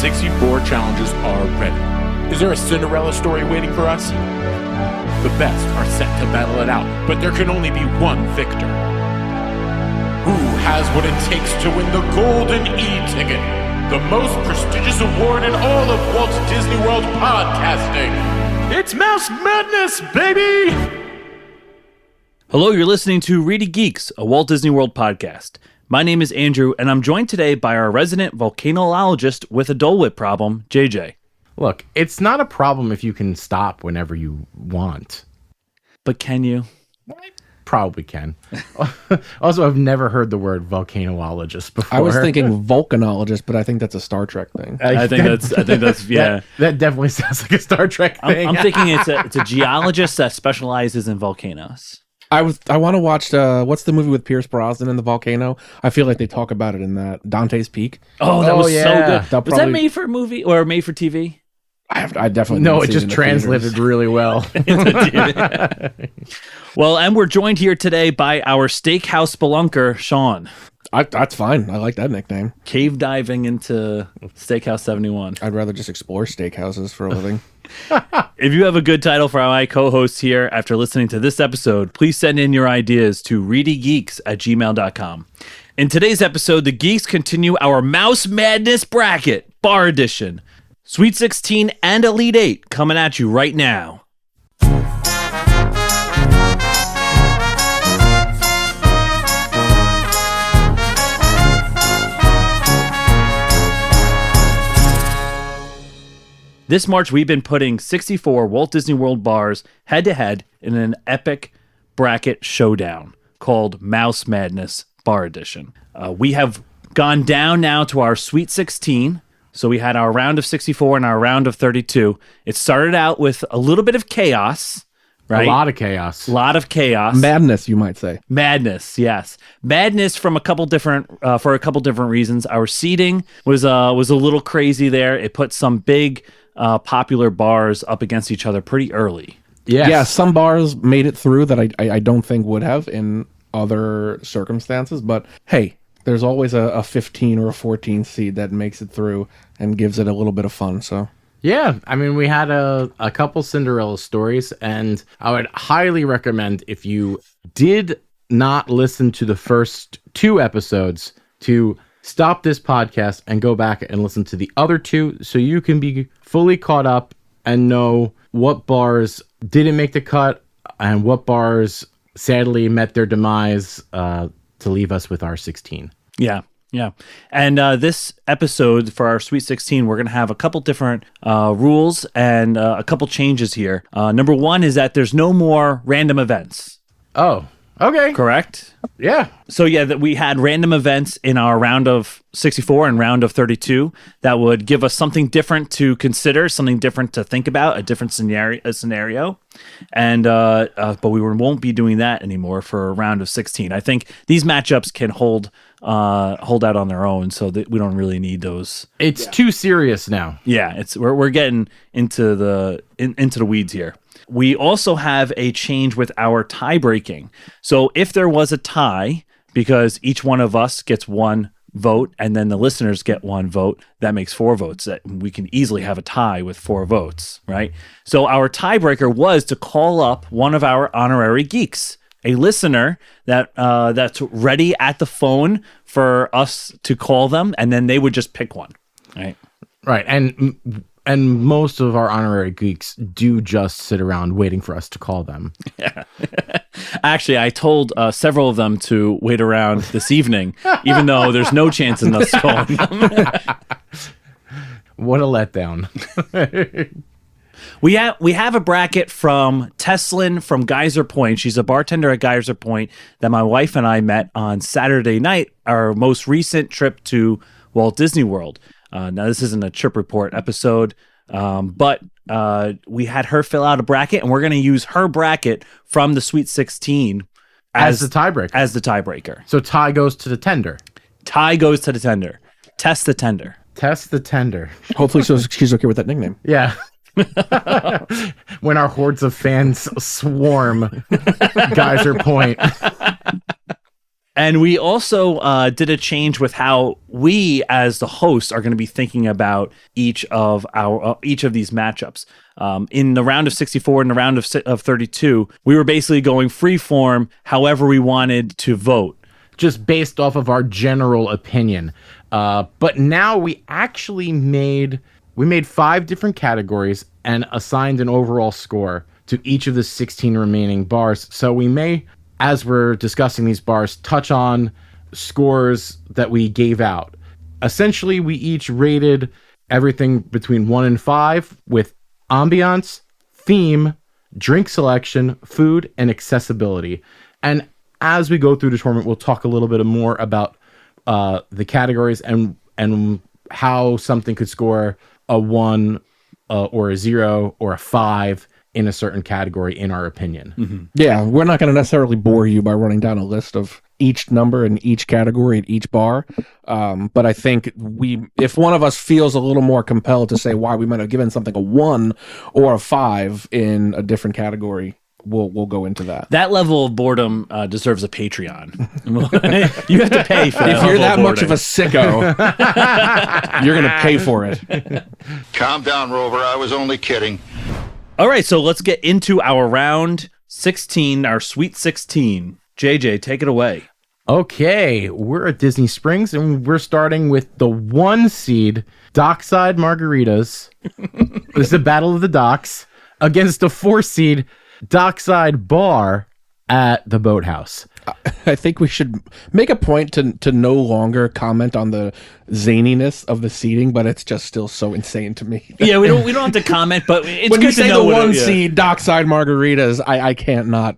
64 challenges are ready. Is there a Cinderella story waiting for us? The best are set to battle it out, but there can only be one victor. Who has what it takes to win the Golden E-Ticket, the most prestigious award in all of Walt Disney World podcasting? It's Mouse Madness, baby! Hello, you're listening to ReedyGeeks, a Walt Disney World podcast. My name is Andrew, and I'm joined today by our resident volcanologist with a Dole Whip problem, JJ. Look, it's not a problem if you can stop whenever you want. But can you? I probably can. Also, I've never heard the word volcanologist before. I was thinking volcanologist, but I think that's a Star Trek thing. I think that's yeah. That definitely sounds like a Star Trek thing. I'm thinking it's a geologist that specializes in volcanoes. I want to watch what's the movie with Pierce Brosnan and the volcano? I feel like they talk about it in that Dante's Peak. Oh, that was yeah. so good. Was that made for a movie or made for TV? I definitely no. It just translated really well. Well, and we're joined here today by our steakhouse spelunker, Sean. That's fine. I like that nickname. Cave diving into Steakhouse 71. I'd rather just explore steakhouses for a living. If you have a good title for my co-hosts here after listening to this episode, please send in your ideas to ReedyGeeks@gmail.com. In today's episode, the Geeks continue our Mouse Madness bracket, Bar Edition. Sweet 16 and Elite 8 coming at you right now. This March, we've been putting 64 Walt Disney World bars head-to-head in an epic bracket showdown called Mouse Madness Bar Edition. We have gone down now to our Sweet 16. So we had our round of 64 and our round of 32. It started out with a little bit of chaos, right? A lot of chaos. Madness, you might say. Madness, yes. Madness from a couple different reasons. Our seating was a little crazy there. It put some big popular bars up against each other pretty early. Yes. Yeah, some bars made it through that I don't think would have in other circumstances. But hey, there's always a 15 or a 14 seed that makes it through and gives it a little bit of fun. So Yeah, I mean, we had a couple Cinderella stories, and I would highly recommend, if you did not listen to the first two episodes, to stop this podcast and go back and listen to the other two so you can be fully caught up and know what bars didn't make the cut and what bars sadly met their demise to leave us with our 16. Yeah. And this episode for our Sweet 16, we're going to have a couple different rules and a couple changes here. Number one is that there's no more random events. Oh, okay. Correct? Yeah. So yeah, that we had random events in our round of 64 and round of 32 that would give us something different to consider, something different to think about, a different scenario. And but we won't be doing that anymore for a round of 16. I think these matchups can hold out on their own, so that we don't really need those. It's too serious now. Yeah, we're getting into the weeds here. We also have a change with our tie breaking. So if there was a tie, because each one of us gets one vote and then the listeners get one vote, that makes 4 votes. That we can easily have a tie with 4 votes, right? So our tiebreaker was to call up one of our honorary geeks, a listener that's ready at the phone for us to call them, and then they would just pick one, right? Right, and most of our honorary geeks do just sit around waiting for us to call them. Yeah. Actually, I told several of them to wait around this evening, even though there's no chance in us calling them. What a letdown. We have a bracket from Teslin from Geyser Point. She's a bartender at Geyser Point that my wife and I met on Saturday night, our most recent trip to Walt Disney World. Now, this isn't a trip report episode, but we had her fill out a bracket, and we're going to use her bracket from the Sweet 16 as the tiebreaker. So tie goes to the tender. Tie goes to the tender. Test the tender. Test the tender. Hopefully she's okay with that nickname. Yeah. When our hordes of fans swarm Geyser Point. And we also did a change with how we, as the hosts, are going to be thinking about each of these matchups. In the round of 64 and the round of 32, we were basically going free form, however we wanted to vote, just based off of our general opinion. But now we actually made 5 different categories and assigned an overall score to each of the 16 remaining bars. So we may, as we're discussing these bars, touch on scores that we gave out. Essentially, we each rated everything between 1 and 5 with ambiance, theme, drink selection, food, and accessibility. And as we go through the tournament, we'll talk a little bit more about the categories and how something could score a 1 or a 0 or a 5 in a certain category, in our opinion. Mm-hmm. Yeah, we're not going to necessarily bore you by running down a list of each number in each category at each bar. But I think if one of us feels a little more compelled to say why we might have given something a 1 or a 5 in a different category, we'll go into that. That level of boredom deserves a Patreon. You have to pay for that. If you're that much of a sicko, you're going to pay for it. Calm down, Rover. I was only kidding. All right, so let's get into our round 16, our Sweet 16. JJ, take it away. Okay, we're at Disney Springs, and we're starting with the 1 seed, Dockside Margaritas. This is a battle of the docks against the 4 seed, Dockside Bar at the Boathouse. I think we should make a point to no longer comment on the zaniness of the seating, but it's just still so insane to me. Yeah, we don't have to comment, but it's when good you say to know the what 1 seed Dockside Margaritas, I can't not,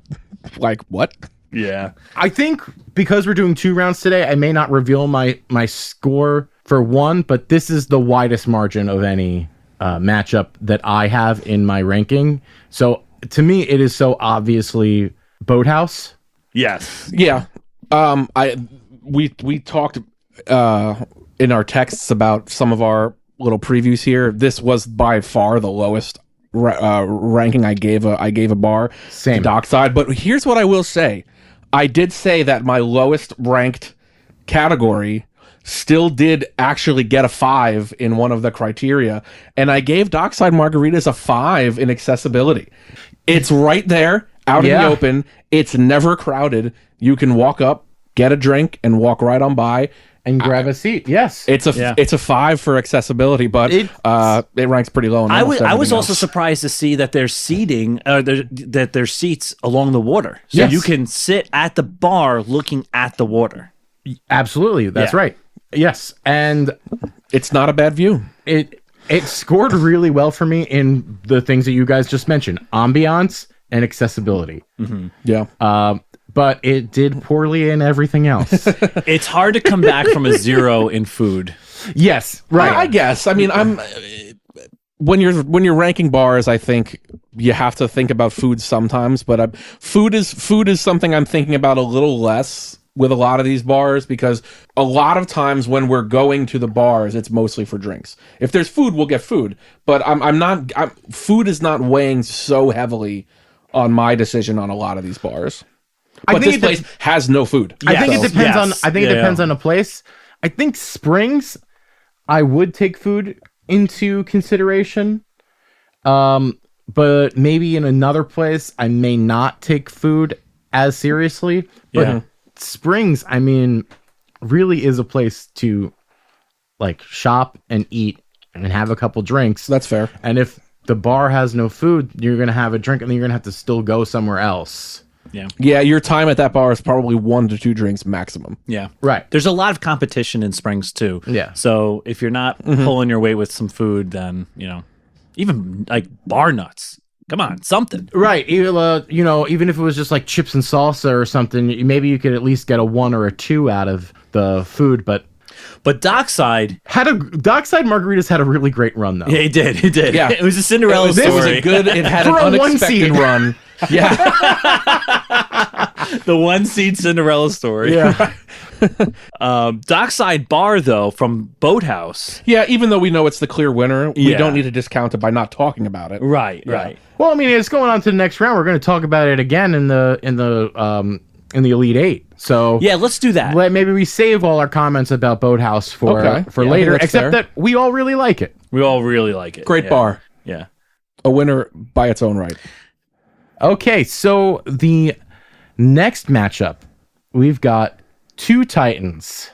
like, what? Yeah. I think because we're doing 2 rounds today, I may not reveal my score for 1, but this is the widest margin of any matchup that I have in my ranking. So to me, it is so obviously Boathouse. Yes. Yeah. We talked in our texts about some of our little previews here. This was by far the lowest ranking I gave a bar. Same. To Dockside. But here's what I will say. I did say that my lowest ranked category still did actually get a 5 in one of the criteria, and I gave Dockside Margaritas a 5 in accessibility. It's right there, out in the open. It's never crowded. You can walk up, get a drink, and walk right on by and grab a seat. Yes, it's a 5 for accessibility, but it ranks pretty low. I was also surprised to see that there's seating, that there's seats along the water, so you can sit at the bar looking at the water. Absolutely, that's right. Yes, and it's not a bad view. It scored really well for me in the things that you guys just mentioned: ambiance and accessibility. Mm-hmm. Yeah. But it did poorly in everything else. It's hard to come back from a 0 in food. Yes, right. I guess. I mean, when you're ranking bars, I think you have to think about food sometimes. But food is something I'm thinking about a little less with a lot of these bars, because a lot of times when we're going to the bars, it's mostly for drinks. If there's food, we'll get food. But food is not weighing so heavily on my decision on a lot of these bars. But this place has no food. I think it depends it depends on a place. I think Springs, I would take food into consideration. But maybe in another place, I may not take food as seriously. But Springs, I mean, really is a place to like shop and eat and have a couple drinks. That's fair. And if the bar has no food, you're going to have a drink and then you're going to have to still go somewhere else. Yeah, your time at that bar is probably 1 to 2 drinks maximum. Yeah. Right. There's a lot of competition in Springs too. Yeah. So if you're not pulling your weight with some food, then, even like bar nuts. Come on, something. Right. Even if it was just like chips and salsa or something, maybe you could at least get a 1 or a 2 out of the food, but Dockside Margaritas had a really great run, though. Yeah, it did. Yeah, it was a Cinderella story. It had an unexpected run. Yeah, the 1 seed Cinderella story. Yeah. Dockside Bar, though, from Boathouse. Yeah, even though we know it's the clear winner, we don't need to discount it by not talking about it. Right. Well, I mean, it's going on to the next round. We're going to talk about it again in the in the Elite Eight. So Yeah, let's do that. maybe we save all our comments about Boathouse for Okay. Yeah, I think later, that's except fair. that we all really like it. We all really like it. Great Yeah. bar. Yeah. A winner by its own right. Okay, so the next matchup, we've got two Titans.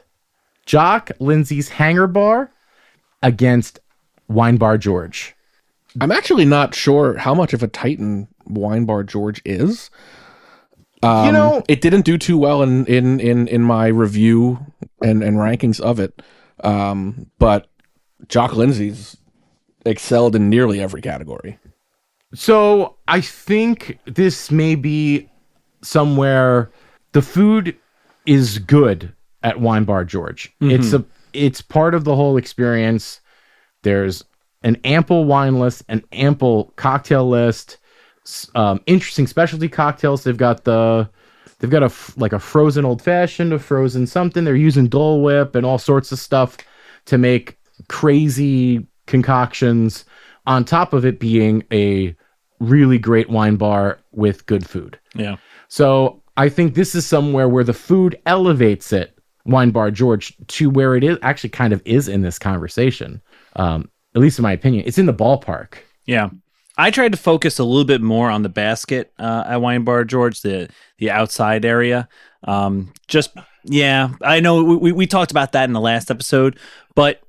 Jock Lindsay's Hangar Bar against Wine Bar George. I'm actually not sure how much of a Titan Wine Bar George is. It didn't do too well in my review and rankings of it. But Jock Lindsay's excelled in nearly every category. So I think this may be somewhere the food is good at Wine Bar George. It's part of the whole experience. There's an ample wine list, an ample cocktail list, interesting specialty cocktails. They've got a frozen old fashioned, a frozen something. They're using Dole Whip and all sorts of stuff to make crazy concoctions, on top of it being a really great wine bar with good food. Yeah. So I think this is somewhere where the food elevates it, Wine Bar George, to where it is actually kind of is in this conversation. At least in my opinion, it's in the ballpark. Yeah. I tried to focus a little bit more on the basket at Wine Bar George, the outside area. I know we talked about that in the last episode, but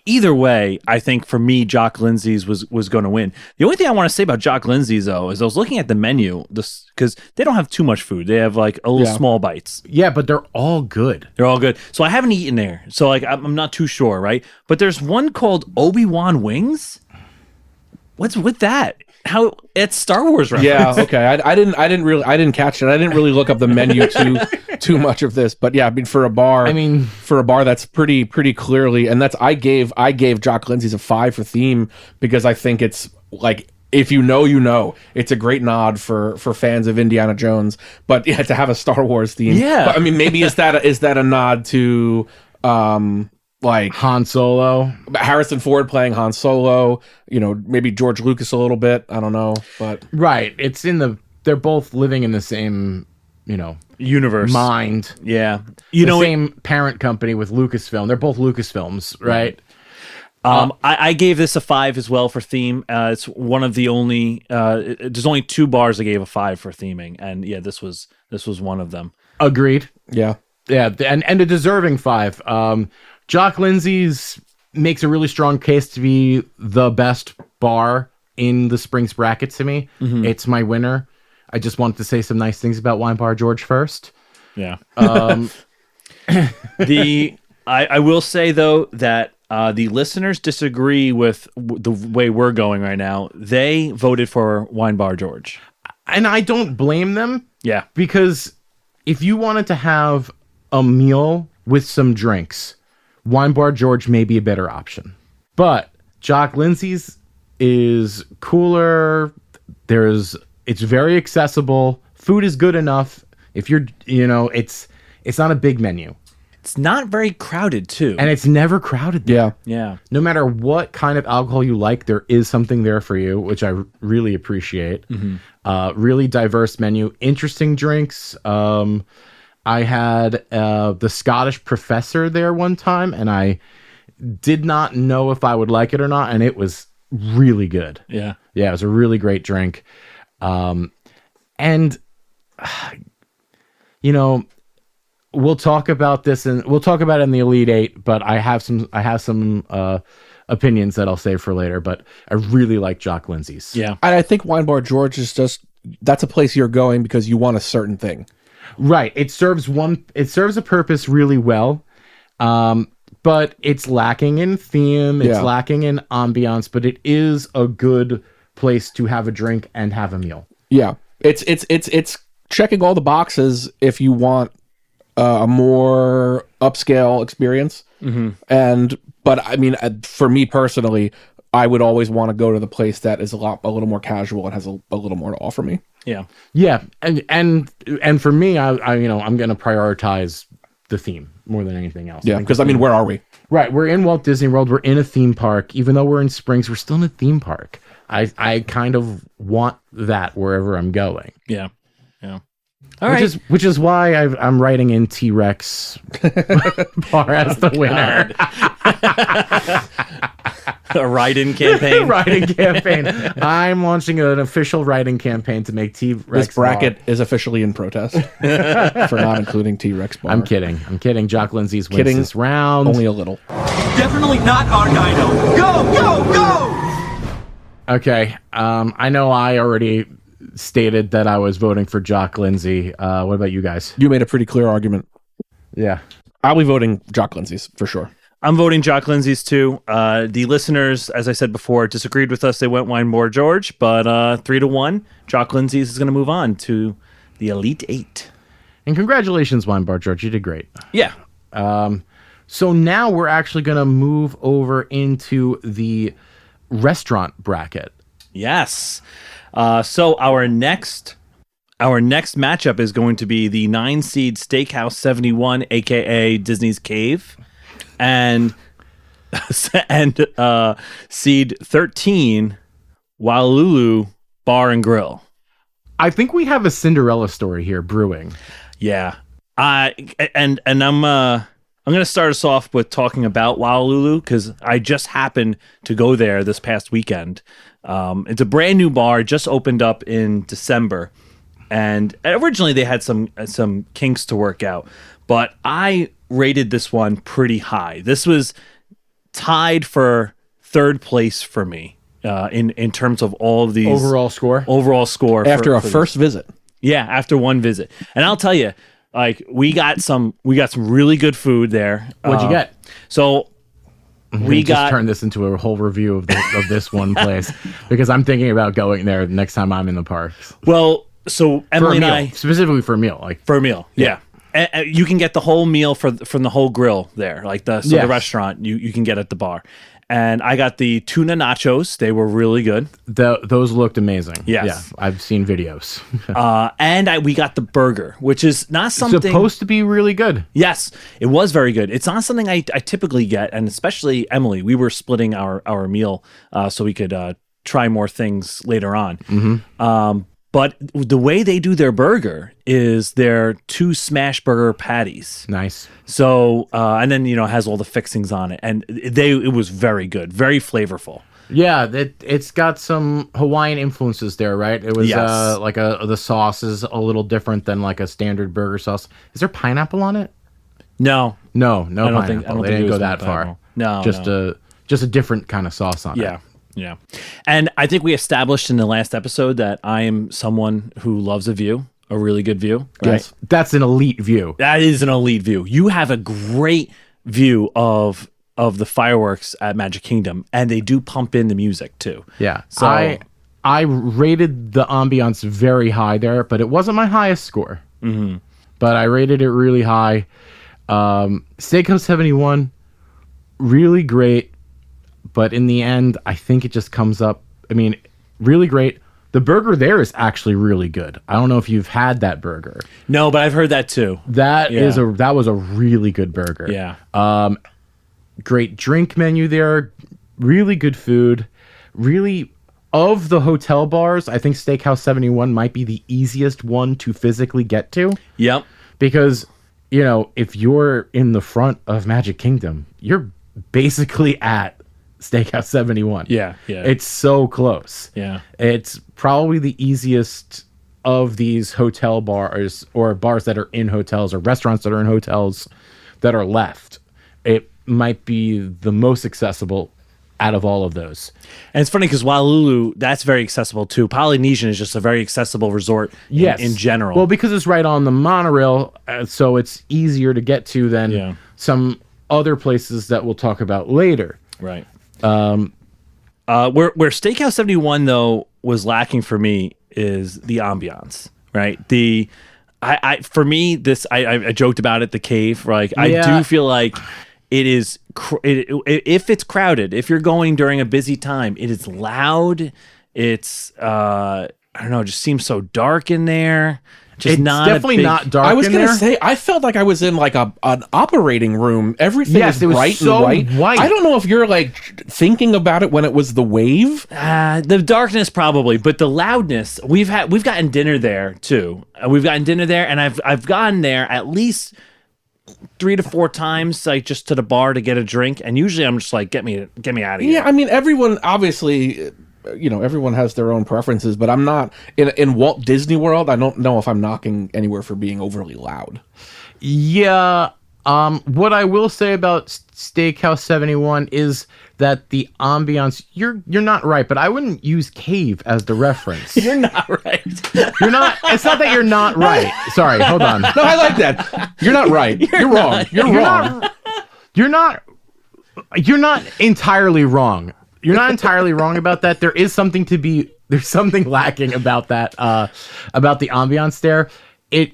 either way, I think for me, Jock Lindsay's was going to win. The only thing I want to say about Jock Lindsay's, though, is I was looking at the menu, because they don't have too much food. They have like a little small bites. Yeah, but they're all good. They're all good. So I haven't eaten there. So like I'm not too sure, right? But there's one called Obi-Wan Wings. What's with that? How it's Star Wars reference. Yeah, okay. I didn't catch it. I didn't really look up the menu too much of this, but yeah, I mean for a bar that's pretty clearly, and that's I gave Jock Lindsay's a 5 for theme because I think it's like, if you know, it's a great nod for fans of Indiana Jones, but yeah, to have a Star Wars theme. Yeah. But, I mean, maybe is that a nod to like Han Solo, Harrison Ford playing Han Solo, maybe George Lucas a little bit. I don't know, but right? They're both living in the same, Universe. mind. Yeah. Same parent company with Lucasfilm. They're both Lucasfilms, right? I gave this a 5 as well for theme. It's one of the only. There's only 2 bars I gave a 5 for theming, and yeah, this was one of them. Agreed. yeah. Yeah, and a deserving 5. Jock Lindsay's makes a really strong case to be the best bar in the Springs bracket to me. Mm-hmm. It's my winner. I just wanted to say some nice things about Wine Bar George first. Yeah. I will say though that the listeners disagree with the way we're going right now. They voted for Wine Bar George, and I don't blame them. Yeah, because if you wanted to have a meal with some drinks, Wine Bar George may be a better option. But Jock Lindsay's is cooler. It's very accessible. Food is good enough. If you're, it's not a big menu. it's not very crowded too, And it's never crowded there. yeah. No matter what kind of alcohol you like, there is something there for you, which I really appreciate. Mm-hmm. Really diverse menu. Interesting drinks. I had the Scottish Professor there one time, and I did not know if I would like it or not, and it was really good. Yeah. Yeah, it was a really great drink. And, we'll talk about this, and we'll talk about it in the Elite Eight, but I have some opinions that I'll save for later, but I really like Jock Lindsay's. Yeah. I think Wine Bar George is that's a place you're going because you want a certain thing. Right. It serves a purpose really well. But it's lacking in theme, it's lacking in ambiance, but it is a good place to have a drink and have a meal. Yeah. It's checking all the boxes if you want a more upscale experience. Mm-hmm. But I mean, for me personally, I would always want to go to the place that is a little more casual and has a little more to offer me. Yeah. Yeah. And for me, I'm going to prioritize the theme more than anything else. Yeah. Because where are we? Right. We're in Walt Disney World. We're in a theme park. Even though we're in Springs, we're still in a theme park. I kind of want that wherever I'm going. Yeah. Yeah. All right. Which is why I'm writing in T-Rex bar as the winner. A write-in campaign. Writing campaign. I'm launching an official writing campaign to make T-Rex. This bracket is officially in protest for not including T-Rex bar. I'm kidding. Jock Lindsay's wins this round. Only a little. Definitely not our Dino. Go! Okay. I know I already stated that I was voting for Jock Lindsay. What about you guys? You made a pretty clear argument. Yeah. I'll be voting Jock Lindsay's for sure. I'm voting Jock Lindsay's too. The listeners, as I said before, disagreed with us. They went Wine More George, but 3-1. Jock Lindsay's is going to move on to the Elite Eight. And congratulations, Wine Bar George. You did great. Yeah. So now we're actually going to move over into the restaurant bracket. Yes. So our next matchup is going to be the 9-seed Steakhouse 71, aka Disney's Cave, and seed 13, Wailulu Bar and Grill. I think we have a Cinderella story here brewing. Yeah. I'm going to start us off with talking about Wailulu because I just happened to go there this past weekend. It's a brand new bar, just opened up in December, and originally they had some kinks to work out, but I rated this one pretty high. This was tied for third place for me in terms of all of these Overall score After a first visit. Yeah, after one visit, and I'll tell you, like we got some really good food there. What'd you get? So we just turn this into a whole review of this one place because I'm thinking about going there next time I'm in the parks. Well, so Emily and I specifically for a meal, for a meal, yeah. You can get the whole meal from the whole grill there, like the restaurant you can get at the bar. And I got the tuna nachos; they were really good. Those looked amazing. Yes. Yeah, I've seen videos. And we got the burger, which is not something supposed to be really good. Yes, it was very good. It's not something I typically get, and especially Emily. We were splitting our meal so we could try more things later on. Mm-hmm. But the way they do their burger is their 2 smash burger patties. Nice. So and then it has all the fixings on it, and it was very good, very flavorful. Yeah, it's got some Hawaiian influences there, right? It was Yes. like the sauce is a little different than like a standard burger sauce. Is there pineapple on it? No, No, I don't pineapple. think They it didn't was go that pineapple. far. No, just a different kind of sauce on it. Yeah. And I think we established in the last episode that I am someone who loves a view, a really good view. Right? Yes, that's an elite view. That is an elite view. You have a great view of the fireworks at Magic Kingdom, and they do pump in the music too. Yeah. So I rated the ambiance very high there, but it wasn't my highest score. Mm-hmm. But I rated it really high. Steakhouse 71, really great. But in the end, I think it just comes up. I mean, really great. The burger there is actually really good. I don't know if you've had that burger. No, but I've heard that too. That was a really good burger. Yeah. Great drink menu there. Really good food. Really, of the hotel bars, I think Steakhouse 71 might be the easiest one to physically get to. Yep. Because, if you're in the front of Magic Kingdom, you're basically at Steakhouse 71. Yeah. It's so close. Yeah. It's probably the easiest of these hotel bars or bars that are in hotels or restaurants that are in hotels that are left. It might be the most accessible out of all of those. And it's funny because Wailulu, that's very accessible too. Polynesian is just a very accessible resort in general. Well, because it's right on the monorail, so it's easier to get to than some other places that we'll talk about later. Right. Where Steakhouse 71 though was lacking for me is the ambiance, right? For me, I joked about it, the cave. Like I do feel like it is if it's crowded, if you're going during a busy time, it is loud. It's I don't know, it just seems so dark in there. Just It's not definitely not dark. I was in gonna there. say I felt like I was in like an operating room. Everything Yes, was it was bright so and white. I don't know if you're like thinking about it when it was the wave. The darkness probably, but the loudness. We've gotten dinner there too. We've gotten dinner there, and I've gone there at least 3 to 4 times, like just to the bar to get a drink. And usually I'm just like, get me out of here. Yeah, I mean, everyone obviously, everyone has their own preferences, but I'm not in Walt Disney World. I don't know if I'm knocking anywhere for being overly loud. Yeah. What I will say about Steakhouse 71 is that the ambiance. You're not right, but I wouldn't use cave as the reference. You're not right. You're not. It's not that you're not right. Sorry. Hold on. No, I like that. You're not right. You're wrong. You're wrong. You're not entirely wrong. You're not entirely wrong about that. There's something lacking about that, about the ambiance there. It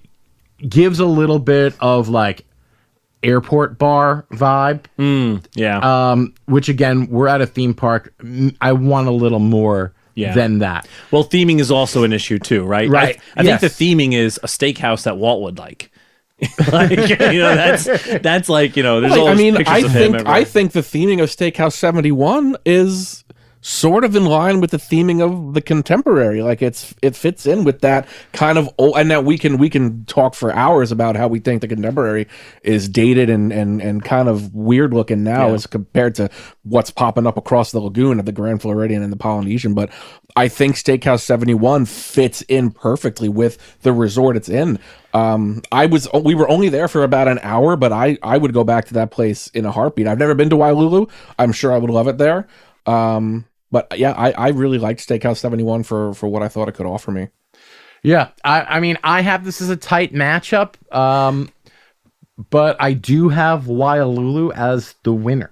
gives a little bit of like airport bar vibe. Yeah. Which again, we're at a theme park. I want a little more than that. Well, theming is also an issue too, right? Right. I think Yes. the theming is a steakhouse that Walt would like. Like, that's like, there's all I mean, pictures of him everywhere. I think the theming of Steakhouse 71 is sort of in line with the theming of the contemporary. Like it fits in with that kind of old, and now we can talk for hours about how we think the contemporary is dated and kind of weird looking now as compared to what's popping up across the lagoon at the Grand Floridian and the Polynesian. But I think Steakhouse 71 fits in perfectly with the resort it's in. We were only there for about an hour, but I would go back to that place in a heartbeat. I've never been to Wailulu. I'm sure I would love it there. But yeah, I really liked Steakhouse 71 for what I thought it could offer me. Yeah, I mean, I have this as a tight matchup, but I do have Wailulu as the winner.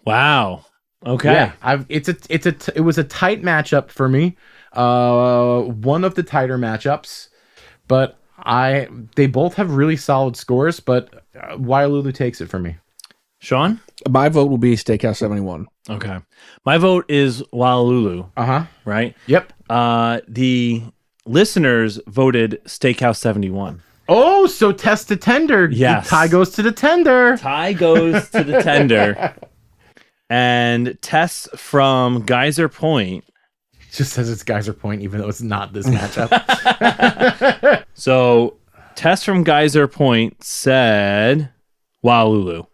Wow. Okay. Yeah, it was a tight matchup for me. One of the tighter matchups, but they both have really solid scores, but Wailulu takes it for me. Sean? My vote will be Steakhouse 71. Okay. My vote is Wailulu. Right? Yep. The listeners voted Steakhouse 71. Oh, so test to tender. Yes. The tie goes to the tender. Tie goes to the tender. And Tess from Geyser Point. Just says it's Geyser Point, even though it's not this matchup. So Tess from Geyser Point said Wailulu.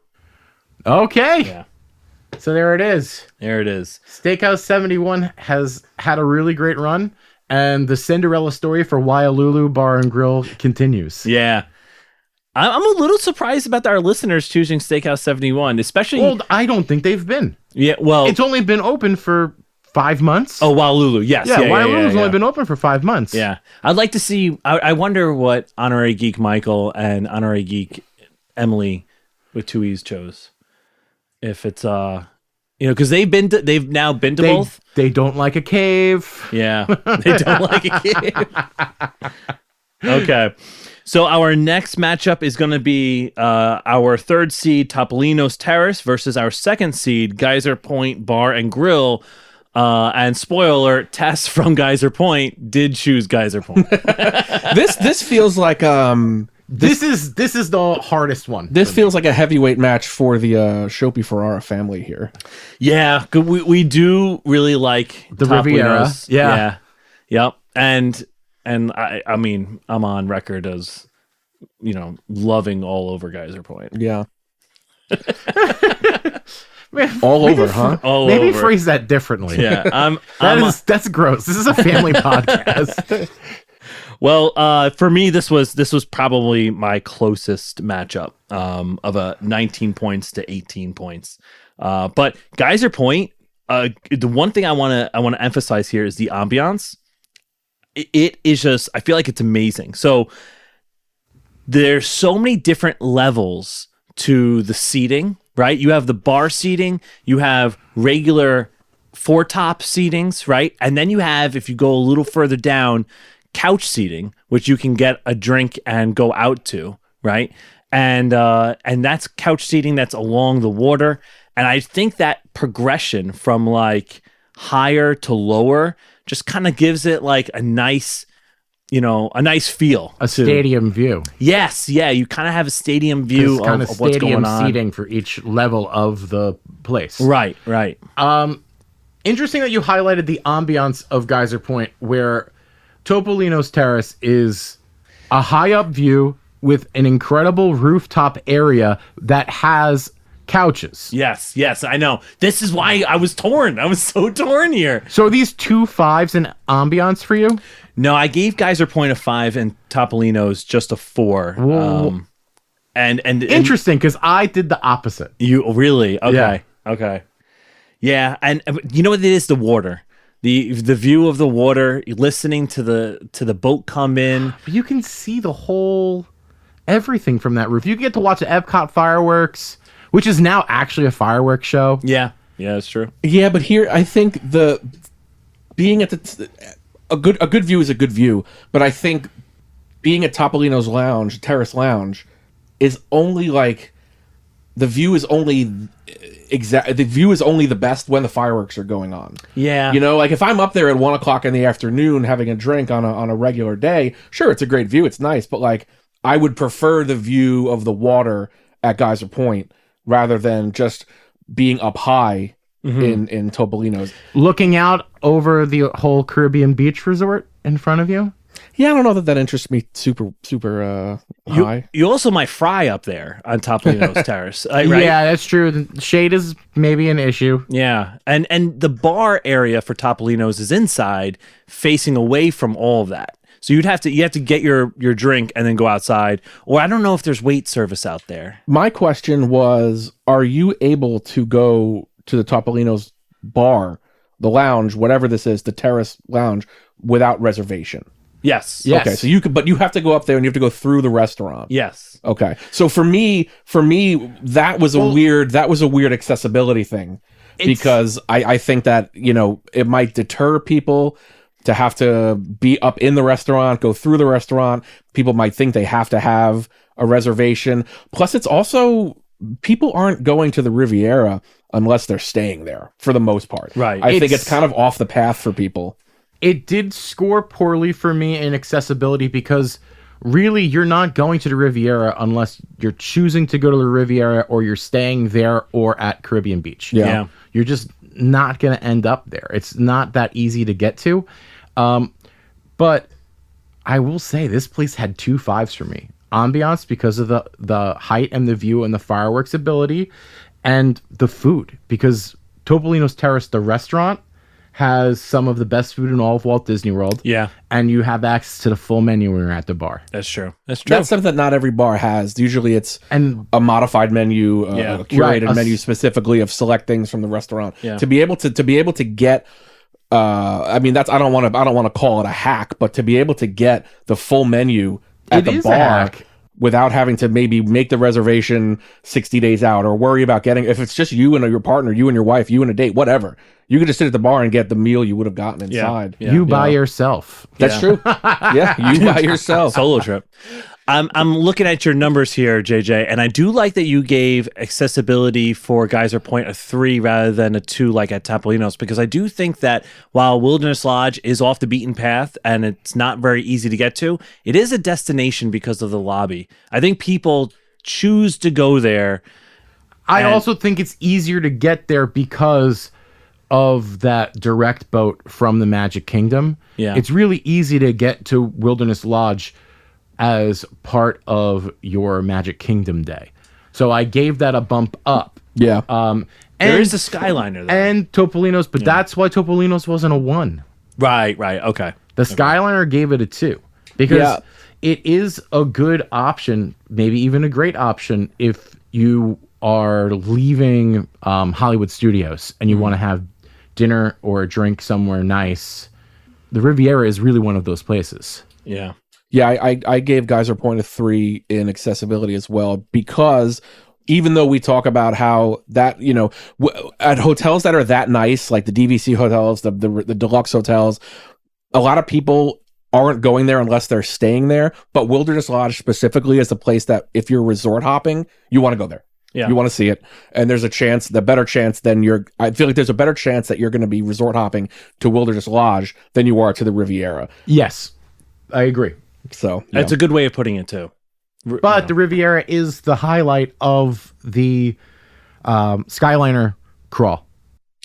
Okay. Yeah. So there it is. There it is. Steakhouse 71 has had a really great run, and the Cinderella story for Wailulu Bar and Grill continues. Yeah. I'm a little surprised about our listeners choosing Steakhouse 71, especially... Well, I don't think they've been. Yeah, well... It's only been open for 5 months. Oh, Wailulu, yes. Yeah, Wailulu's only been open for 5 months. Yeah. I'd like to see... I wonder what Honorary Geek Michael and Honorary Geek Emily with 2 E's chose. If it's... because they've now been to both. They don't like a cave. Yeah. They don't like a cave. Okay. So our next matchup is going to be our 3rd seed Topolino's Terrace versus our 2nd seed Geyser Point Bar and Grill. And spoiler alert, Tess from Geyser Point did choose Geyser Point. This feels like This is the hardest one. this feels like a heavyweight match for the Shopi Ferrara family here. Yeah, we do really like The Riviera. Topolino's. Yeah. Yep. And I mean, I'm on record as, loving all over Geyser Point. Yeah. Man, All over, huh? All Maybe over. phrase that differently. Yeah. That's gross. This is a family podcast. Well, for me, this was probably my closest matchup of a 19 points to 18 points. But Geyser Point, the one thing I want to emphasize here is the ambiance. It is just, I feel like it's amazing. So there's so many different levels to the seating, right? You have the bar seating, you have regular 4-top seatings, right? And then you have, if you go a little further down, couch seating, which you can get a drink and go out to, right? And that's couch seating that's along the water. And I think that progression from like higher to lower just kind of gives it like a nice a nice feel. A stadium view. Yes, yeah, you kind of have a stadium view Kind of of what's stadium going on. seating for each level of the place. Right. Interesting that you highlighted the ambiance of Geyser Point, where Topolino's Terrace is a high up view with an incredible rooftop area that has couches. Yes, I know. This is why I was torn. I was so torn here. So are these 2 5s in ambiance for you? No, I gave Geyser Point a 5 and Topolino's just a 4. And Interesting, because I did the opposite. You really? Okay. Yeah. Okay. Yeah, and you know what it is? The water. The view of the water, listening to the boat come in. But you can see the whole everything from that roof. You get to watch the Epcot fireworks, which is now actually a fireworks show. Yeah, that's true. Yeah, but here I think being at a good view is a good view, but I think being at Topolino's Lounge, Terrace Lounge, is only like the view is only the best when the fireworks are going on. Yeah, like if I'm up there at 1:00 in the afternoon having a drink on a regular day, sure, it's a great view, it's nice, but like I would prefer the view of the water at Geyser Point rather than just being up high in Topolino's. Looking out over the whole Caribbean beach resort in front of you. Yeah, I don't know that interests me super high. You also might fry up there on Topolino's Terrace, right? Yeah, that's true. The shade is maybe an issue. Yeah, and the bar area for Topolino's is inside, facing away from all of that. So you have to get your drink and then go outside. Or I don't know if there's wait service out there. My question was, are you able to go to the Topolino's bar, the lounge, whatever this is, the Terrace Lounge, without reservation? Yes. Okay, so you could, but you have to go up there and you have to go through the restaurant. Yes. Okay. So for me, that was a weird accessibility thing, because I think that, it might deter people to have to be up in the restaurant, go through the restaurant. People might think they have to have a reservation. Plus, it's also, people aren't going to the Riviera unless they're staying there for the most part. Right. I think it's kind of off the path for people. It did score poorly for me in accessibility because really you're not going to the Riviera unless you're choosing to go to the Riviera or you're staying there or at Caribbean Beach. Yeah. You're just not going to end up there. It's not that easy to get to. But I will say this place had 2 5s for me. Ambiance because of the height and the view and the fireworks ability, and the food because Topolino's Terrace, the restaurant, has some of the best food in all of Walt Disney World. Yeah. And you have access to the full menu when you're at the bar. That's true. That's something that not every bar has. Usually it's a modified menu, a curated menu specifically of select things from the restaurant. Yeah. To be able to get I don't want to call it a hack, but to be able to get the full menu at the bar without having to maybe make the reservation 60 days out or worry about getting, if it's just you and your partner, you and your wife, you and a date, whatever, you can just sit at the bar and get the meal you would have gotten inside. Yeah. You by yourself. That's true. Yeah, you by yourself. Solo trip. I'm looking at your numbers here, JJ, and I do like that you gave accessibility for Geyser Point a 3 rather than a 2 like at Topolino's, because I do think that while Wilderness Lodge is off the beaten path and it's not very easy to get to, it is a destination because of the lobby. I think people choose to go there. I also think it's easier to get there because of that direct boat from the Magic Kingdom. Yeah. It's really easy to get to Wilderness Lodge as part of your Magic Kingdom day. So I gave that a bump up. Yeah. There is a Skyliner, though. And Topolino's, but that's why Topolino's wasn't a 1. Right. Okay. The Skyliner gave it a 2 because it is a good option, maybe even a great option if you are leaving Hollywood Studios and you want to have dinner or a drink somewhere nice. The Riviera is really one of those places. Yeah. Yeah, I gave Geyser Point a 3 in accessibility as well, because even though we talk about how that, at hotels that are that nice, like the DVC hotels, the deluxe hotels, a lot of people aren't going there unless they're staying there. But Wilderness Lodge specifically is the place that if you're resort hopping, you want to go there. Yeah. You want to see it. And there's I feel like there's a better chance that you're going to be resort hopping to Wilderness Lodge than you are to the Riviera. Yes. I agree. So That's a good way of putting it too. But the Riviera is the highlight of the Skyliner crawl.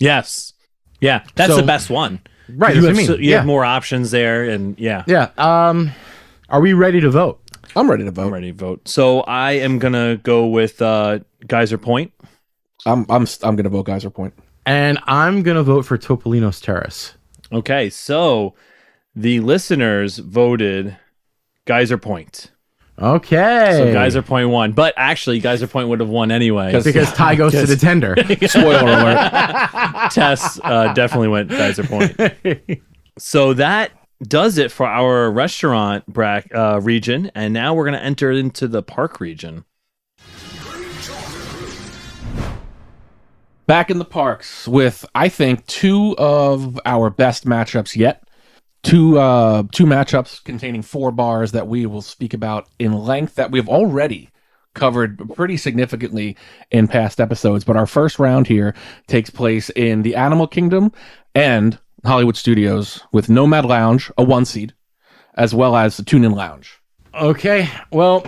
Yes. Yeah, that's So- the best one. Right, You that's have, what I mean. you Yeah. have more options there, and yeah. Yeah. Are we ready to vote? I'm ready to vote. I'm ready to vote. So I am gonna go with Geyser Point. I'm gonna vote Geyser Point. And I'm gonna vote for Topolino's Terrace. Okay, so the listeners voted Geyser Point. Okay. So Geyser Point won, but actually Geyser Point would have won anyway. because Ty goes to the tender. Spoiler alert. Tess definitely went Geyser Point. So that does it for our restaurant region, and now we're going to enter into the park region. Back in the parks with, I think, two of our best matchups yet. Two matchups containing 4 bars that we will speak about in length that we've already covered pretty significantly in past episodes. But our first round here takes place in the Animal Kingdom and Hollywood Studios with Nomad Lounge, a 1 seed, as well as the Tune-In Lounge. Okay. Well,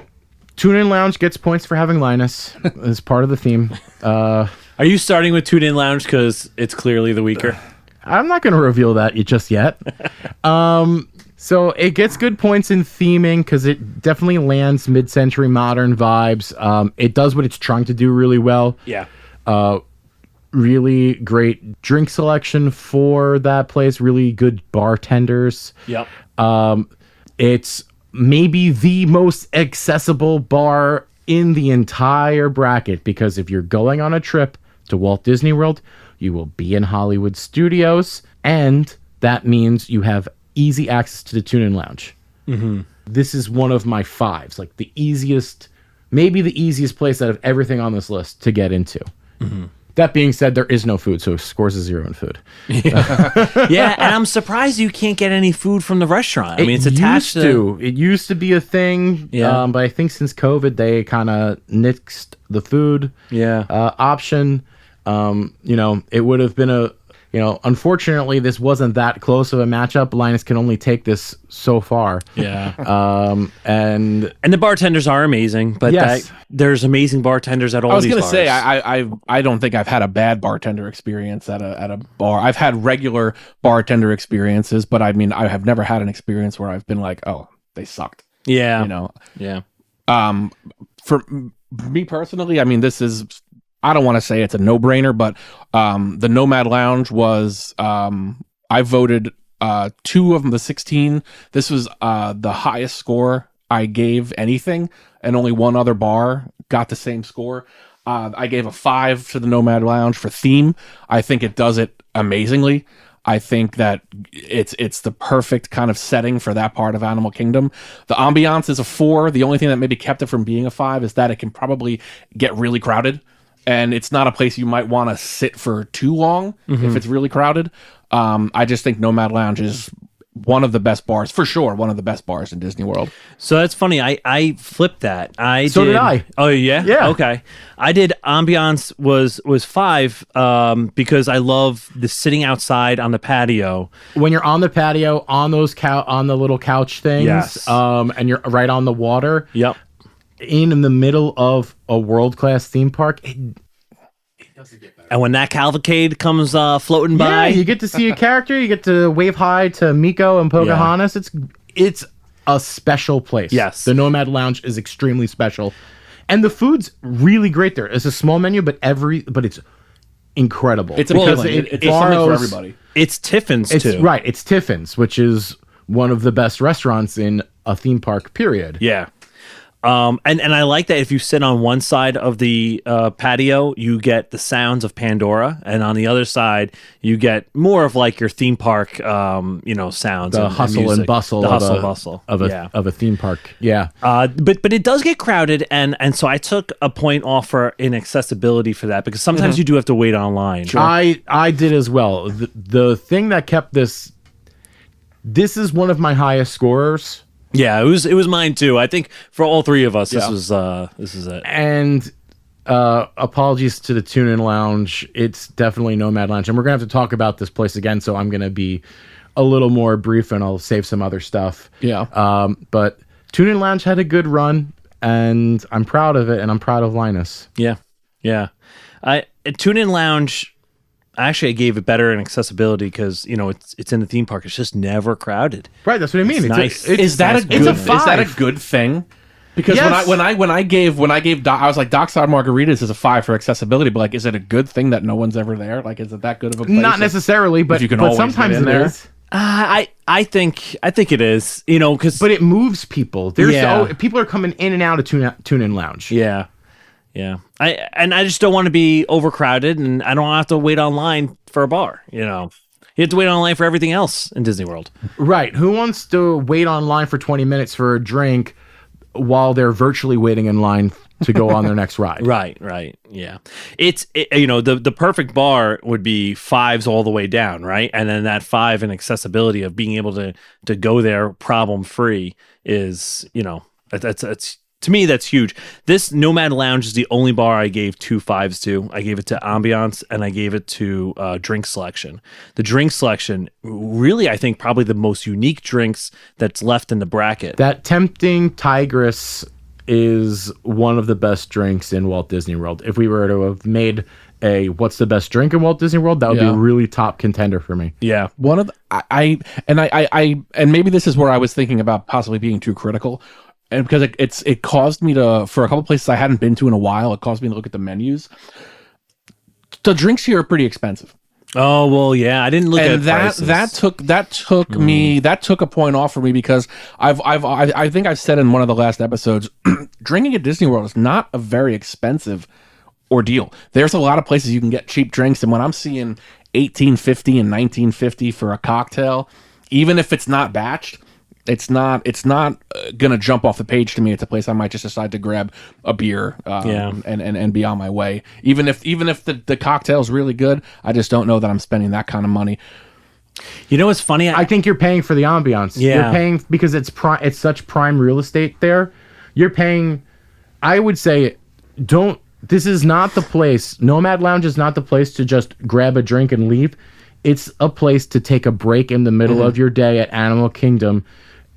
Tune-In Lounge gets points for having Linus as part of the theme. Are you starting with Tune-In Lounge because it's clearly the weaker? I'm not going to reveal that just yet. So it gets good points in theming because it definitely lands mid-century modern vibes. It does what it's trying to do really well. Yeah. Really great drink selection for that place. Really good bartenders. Yep. It's maybe the most accessible bar in the entire bracket because if you're going on a trip to Walt Disney World, you will be in Hollywood Studios, and that means you have easy access to the Tune-In Lounge. Mm-hmm. This is one of my 5s, like the easiest, maybe the easiest place out of everything on this list to get into. Mm-hmm. That being said, there is no food, so scores a 0 in food. Yeah, and I'm surprised you can't get any food from the restaurant. I mean, it's attached to... It used to be a thing, Yeah. but I think since COVID, they kind of nixed the food option. It would have been unfortunately, this wasn't that close of a matchup. Linus can only take this so far. Yeah. And And the bartenders are amazing, but Yes. there's amazing bartenders at all I was these gonna bars. say I don't think I've had a bad bartender experience at a bar. I've had regular bartender experiences, but I mean I have never had an experience where I've been like, oh, they sucked. Yeah. You know. Yeah. For me personally, I mean this is, I don't want to say it's a no-brainer, but the Nomad Lounge was I voted 2 of the 16. This was the highest score I gave anything, and only one other bar got the same score. I gave a 5 to the Nomad Lounge for theme. I think it does it amazingly. I think that it's the perfect kind of setting for that part of Animal Kingdom. The ambiance is a 4. The only thing that maybe kept it from being a 5 is that it can probably get really crowded. And it's not a place you might want to sit for too long if it's really crowded. I just think Nomad Lounge is one of the best bars, for sure, one of the best bars in Disney World. So that's funny. I flipped that. So did I. Oh yeah. Yeah. Okay. I did. Ambiance was 5 because I love the sitting outside on the patio. when you're on the patio, on those on the little couch things, Yes. and you're right on the water, Yep. in the middle of a world-class theme park, And when that cavalcade comes floating yeah, by, you get to see a character, you get to wave hi to Miko and Pocahontas. It's a special place. Yes. The Nomad Lounge is extremely special, and the food's really great there. It's a small menu, but it's incredible. It's because appealing. It's something for borrows- everybody. it's Tiffin's It's too. right. It's Tiffin's, which is one of the best restaurants in a theme park. Period. Yeah. And I like that if you sit on one side of the patio, you get the sounds of Pandora, and on the other side, you get more of like your theme park, sounds. The hustle and music. bustle. The of hustle a, bustle of a yeah. of a theme park. Yeah. But it does get crowded, and so I took a point off for inaccessibility for that because sometimes you do have to wait online. I did as well. The thing that kept this is one of my highest scorers. Yeah, it was mine too. I think for all 3 of us, this is it. And apologies to the Tune-In Lounge. It's definitely Nomad Lounge, and we're gonna have to talk about this place again. So I'm gonna be a little more brief, and I'll save some other stuff. Yeah. But Tune In Lounge had a good run, and I'm proud of it, and I'm proud of Linus. Yeah. Tune In Lounge. Actually, I gave it better in accessibility because it's in the theme park. It's just never crowded. Right, that's what I mean. It's nice. Is that a good thing? Because Yes. when I gave I was like Dockside Margaritas is a 5 for accessibility, but like, is it a good thing that no one's ever there? Like, is it that good of a place? Not necessarily, but you can but always sometimes get in it there? is. I think it is. Because But it moves people. There's Yeah. people are coming in and out of Tune In Lounge. yeah. I just don't want to be overcrowded, and I don't have to wait online for a bar. You have to wait online for everything else in Disney World. Right. Who wants to wait online for 20 minutes for a drink while they're virtually waiting in line to go on their next ride? Right. Yeah. The perfect bar would be 5s all the way down, right? And then that 5 in accessibility of being able to go there problem free is, that's to me, that's huge. This Nomad Lounge is the only bar I gave 2 5s to. I gave it to ambiance and I gave it to drink selection. The drink selection, really, I think probably the most unique drinks that's left in the bracket. That Tempting Tigress is one of the best drinks in Walt Disney World. If we were to have made a what's the best drink in Walt Disney World, that would be a really top contender for me. Yeah. One of the, I and maybe this is where I was thinking about possibly being too critical. And because it caused me to, for a couple places I hadn't been to in a while, it caused me to look at the menus. The drinks here are pretty expensive. Oh well, yeah. I didn't look at prices. that took a point off for me because I think I've said in one of the last episodes, drinking at Disney World is not a very expensive ordeal. There's a lot of places you can get cheap drinks, and when I'm seeing $18.50 and $19.50 for a cocktail, even if it's not batched, it's not gonna jump off the page to me. It's a place I might just decide to grab a beer and be on my way. Even if the cocktail's really good, I just don't know that I'm spending that kind of money. You know what's funny? I think you're paying for the ambiance. Yeah. You're paying because it's such prime real estate there. You're paying. I would say, this is not the place. Nomad Lounge is not the place to just grab a drink and leave. It's a place to take a break in the middle of your day at Animal Kingdom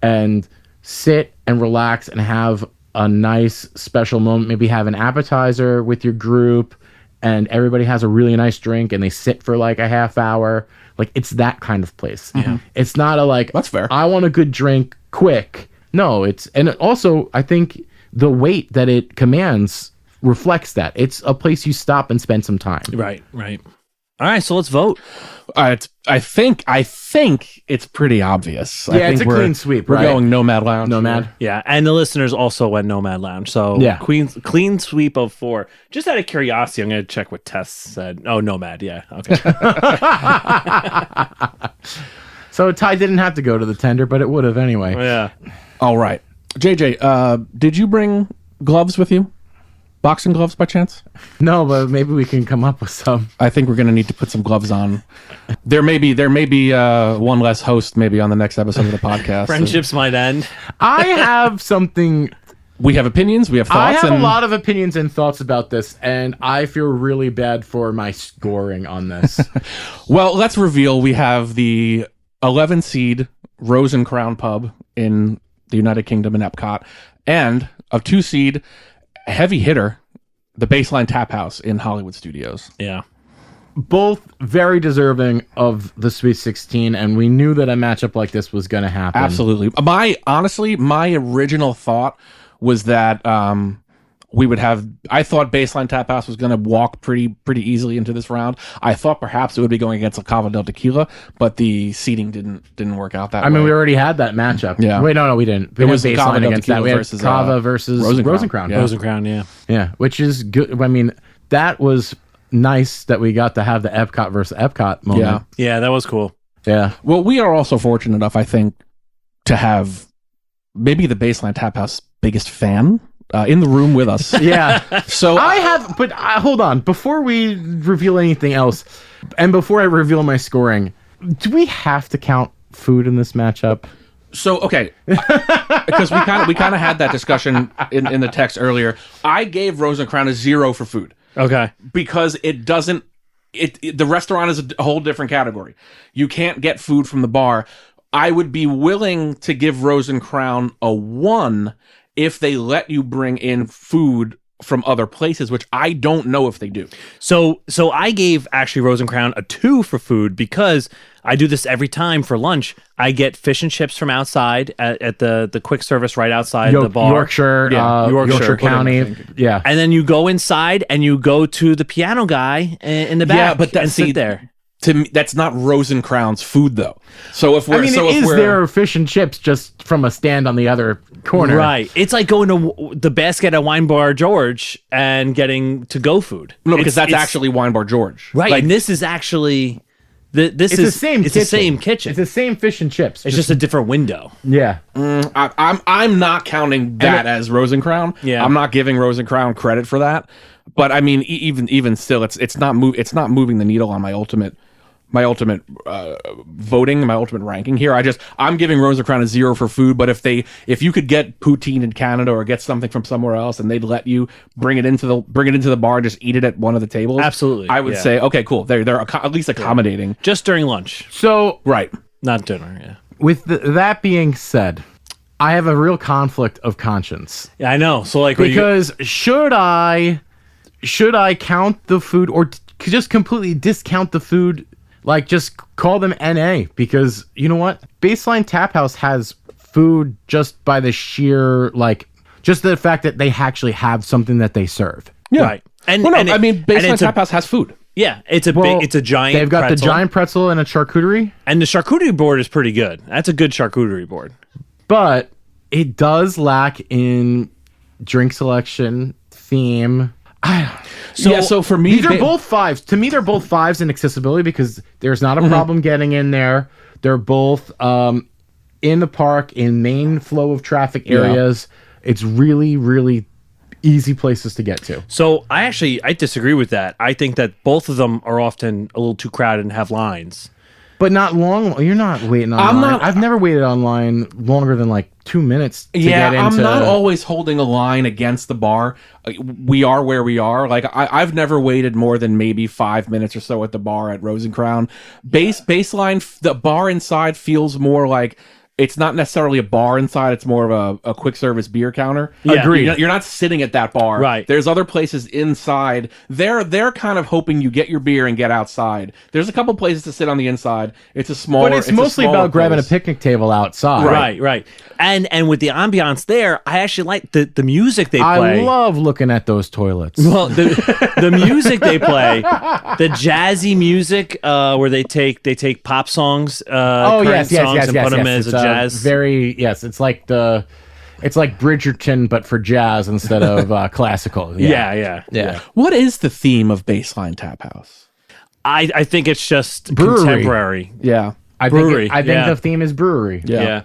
and sit and relax and have a nice special moment. Maybe have an appetizer with your group and everybody has a really nice drink and they sit for like a half hour. Like, it's that kind of place. It's not a like, that's fair, I want a good drink quick. No, and also I think the weight that it commands reflects that. It's a place you stop and spend some time. Right. All right, so let's vote. I think it's pretty obvious. I Yeah, think it's a clean sweep, We're right? going Nomad Lounge. Nomad. Yeah, and the listeners also went Nomad Lounge. So Yeah. clean sweep of 4. Just out of curiosity, I'm going to check what Tess said. Oh, Nomad. Yeah. Okay. So Ty didn't have to go to the tender, but it would have anyway. Yeah. All right, JJ, did you bring gloves with you? Boxing gloves by chance? No, but maybe we can come up with some. I think we're going to need to put some gloves on. There may be one less host maybe on the next episode of the podcast. Friendships might end. I have something. We have opinions. We have thoughts. I have a lot of opinions and thoughts about this, and I feel really bad for my scoring on this. Well, let's reveal. We have the 11 seed Rose and Crown Pub in the United Kingdom in Epcot, and a 2 seed heavy hitter, the Baseline Tap House in Hollywood Studios. Yeah. Both very deserving of the Sweet 16, and we knew that a matchup like this was going to happen. Absolutely. My original thought was that I thought Baseline Tap House was going to walk pretty easily into this round. I thought perhaps it would be going against La Cava del Tequila, but the seating didn't work out that way. I mean, we already had that matchup. Yeah. Wait, no, we didn't. We It was had Cava Baseline del against Tequila that. We had versus, Cava versus Rosencrown. Yeah. Rosencrown, yeah. Yeah, which is good. I mean, that was nice that we got to have the Epcot versus Epcot moment. Yeah. Yeah, that was cool. Yeah. Well, we are also fortunate enough, I think, to have maybe the Baseline Tap House biggest fan in the room with us. Yeah. So hold on. Before we reveal anything else, and before I reveal my scoring, do we have to count food in this matchup? So okay, because we kind of had that discussion in the text earlier. I gave Rose and Crown a 0 for food. Okay. Because it doesn't the restaurant is a whole different category. You can't get food from the bar. I would be willing to give Rose and Crown a 1 if they let you bring in food from other places, which I don't know if they do. So I gave actually Rose and Crown a 2 for food because I do this every time for lunch. I get fish and chips from outside at the quick service right outside the bar. Yorkshire, Yorkshire County. Yeah. And then you go inside and you go to the piano guy in the back and sit there. To me, that's not Rose and Crown's food, though. So if we're, I mean, it is their fish and chips just from a stand on the other corner, right? It's like going to the basket at Wine Bar George and getting to-go food. No, because that's actually Wine Bar George, right? Like, and this is actually it's the same. It's the same kitchen. It's the same fish and chips. It's just a different window. Yeah. I'm not counting that as Rose and Crown. Yeah. I'm not giving Rose and Crown credit for that. But I mean, even still, it's not moving the needle on my ultimate voting, my ultimate ranking here. I'm giving Rose and Crown a 0 for food, but if you could get poutine in Canada or get something from somewhere else and they'd let you bring it into the bar and just eat it at one of the tables, absolutely, I would say, okay, cool. They're at least accommodating. Just during lunch. So right. Not dinner, yeah. With that being said, I have a real conflict of conscience. Yeah, I know. So like because should I count the food or just completely discount the food? Like, just call them NA, because you know what? Baseline Tap House has food just by the sheer, just the fact that they actually have something that they serve. Yeah. Right. Baseline Tap House has food. Yeah, it's a giant They've got pretzel. the giant pretzel and a charcuterie. And the charcuterie board is pretty good. That's a good charcuterie board. But it does lack in drink selection, theme. So for me, these are both 5s. To me, they're both 5s in accessibility because there's not a problem getting in there. They're both in the park, in main flow of traffic areas. Yeah. It's really, really easy places to get to. So I disagree with that. I think that both of them are often a little too crowded and have lines. But not long. You're not waiting online. I've never waited online longer than 2 minutes to get into. I'm not always holding a line against the bar. We are where we are. I've never waited more than maybe 5 minutes or so at the bar at Rose and Crown. Baseline, the bar inside feels more like it's not necessarily a bar inside. It's more of a quick service beer counter. Yeah. Agreed. You're not sitting at that bar. Right. There's other places inside. They're kind of hoping you get your beer and get outside. There's a couple places to sit on the inside. It's a smaller. But it's mostly about grabbing a picnic table outside. Right. And with the ambiance there, I actually like the music they play. I love looking at those toilets. Well, the music they play, the jazzy music, where they take pop songs, yes, and put them as a jazz. It's like Bridgerton, but for jazz instead of classical. Yeah. What is the theme of Baseline Tap House? I think it's just brewery. Contemporary. Yeah. I think the theme is brewery. Yeah.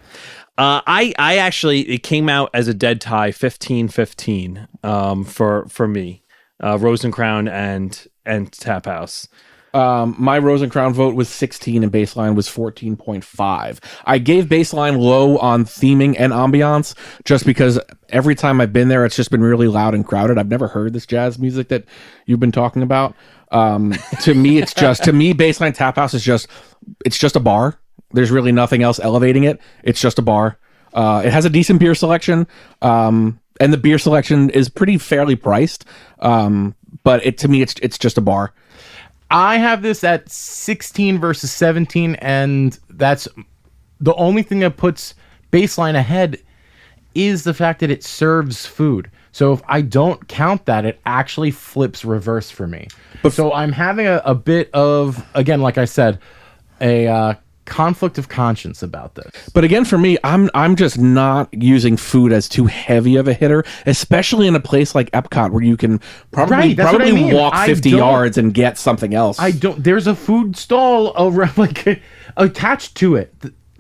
I actually, it came out as a dead tie, 15-15 for me, Rose and Crown and Tap House. My Rose and Crown vote was 16 and Baseline was 14.5. I gave Baseline low on theming and ambiance just because every time I've been there, it's just been really loud and crowded. I've never heard this jazz music that you've been talking about. To me, Baseline Tap House is just a bar. There's really nothing else elevating it. It's just a bar. It has a decent beer selection. And the beer selection is pretty fairly priced. But to me, it's just a bar. I have this at 16 versus 17, and that's the only thing that puts Baseline ahead is the fact that it serves food. So if I don't count that, it actually flips reverse for me. So I'm having a bit of, again, like I said, a conflict of conscience about this. But again, for me, I'm just not using food as too heavy of a hitter, especially in a place like Epcot where you can probably walk 50 yards and get something else. There's a food stall around, attached to it.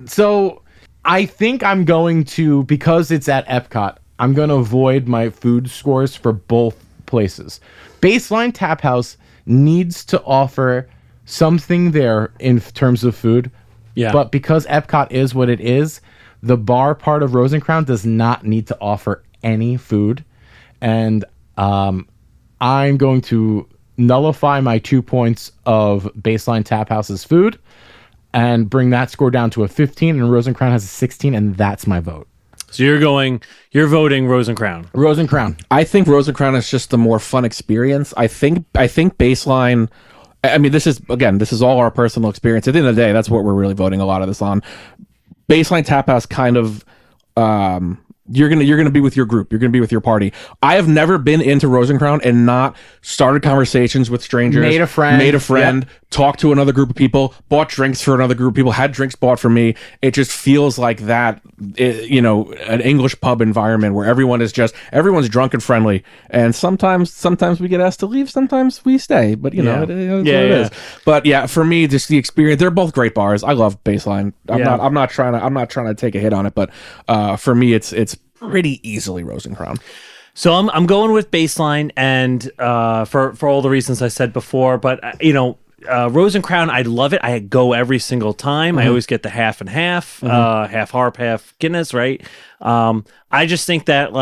So I think I'm going to, because it's at Epcot, I'm going to avoid my food scores for both places. Baseline Tap House needs to offer something there in terms of food. Yeah. But because Epcot is what it is, the bar part of Rose and Crown does not need to offer any food. And I'm going to nullify my 2 points of Baseline Tap House's food and bring that score down to a 15, and Rose and Crown has a 16, and that's my vote. So you're voting Rose and Crown. Rose and Crown. I think Rose and Crown is just the more fun experience. I think Baseline. I mean, this is all our personal experience. At the end of the day, that's what we're really voting a lot of this on. Baseline Tap House kind of. You're gonna be with your group. You're gonna be with your party. I have never been into Rose and Crown and not started conversations with strangers, made a friend, yep. Talked to another group of people, bought drinks for another group of people, had drinks bought for me. It just feels like that, an English pub environment where everyone's drunk and friendly. And sometimes we get asked to leave, sometimes we stay. But it is. But yeah, for me, just the experience. They're both great bars. I love Baseline. I'm not trying to take a hit on it, but for me, it's pretty easily Rose and Crown. So I'm going with Baseline, and for all the reasons I said before, but Rose and Crown, I love it. I go every single time. I always get the half and half, half harp, half Guinness, right? I just think that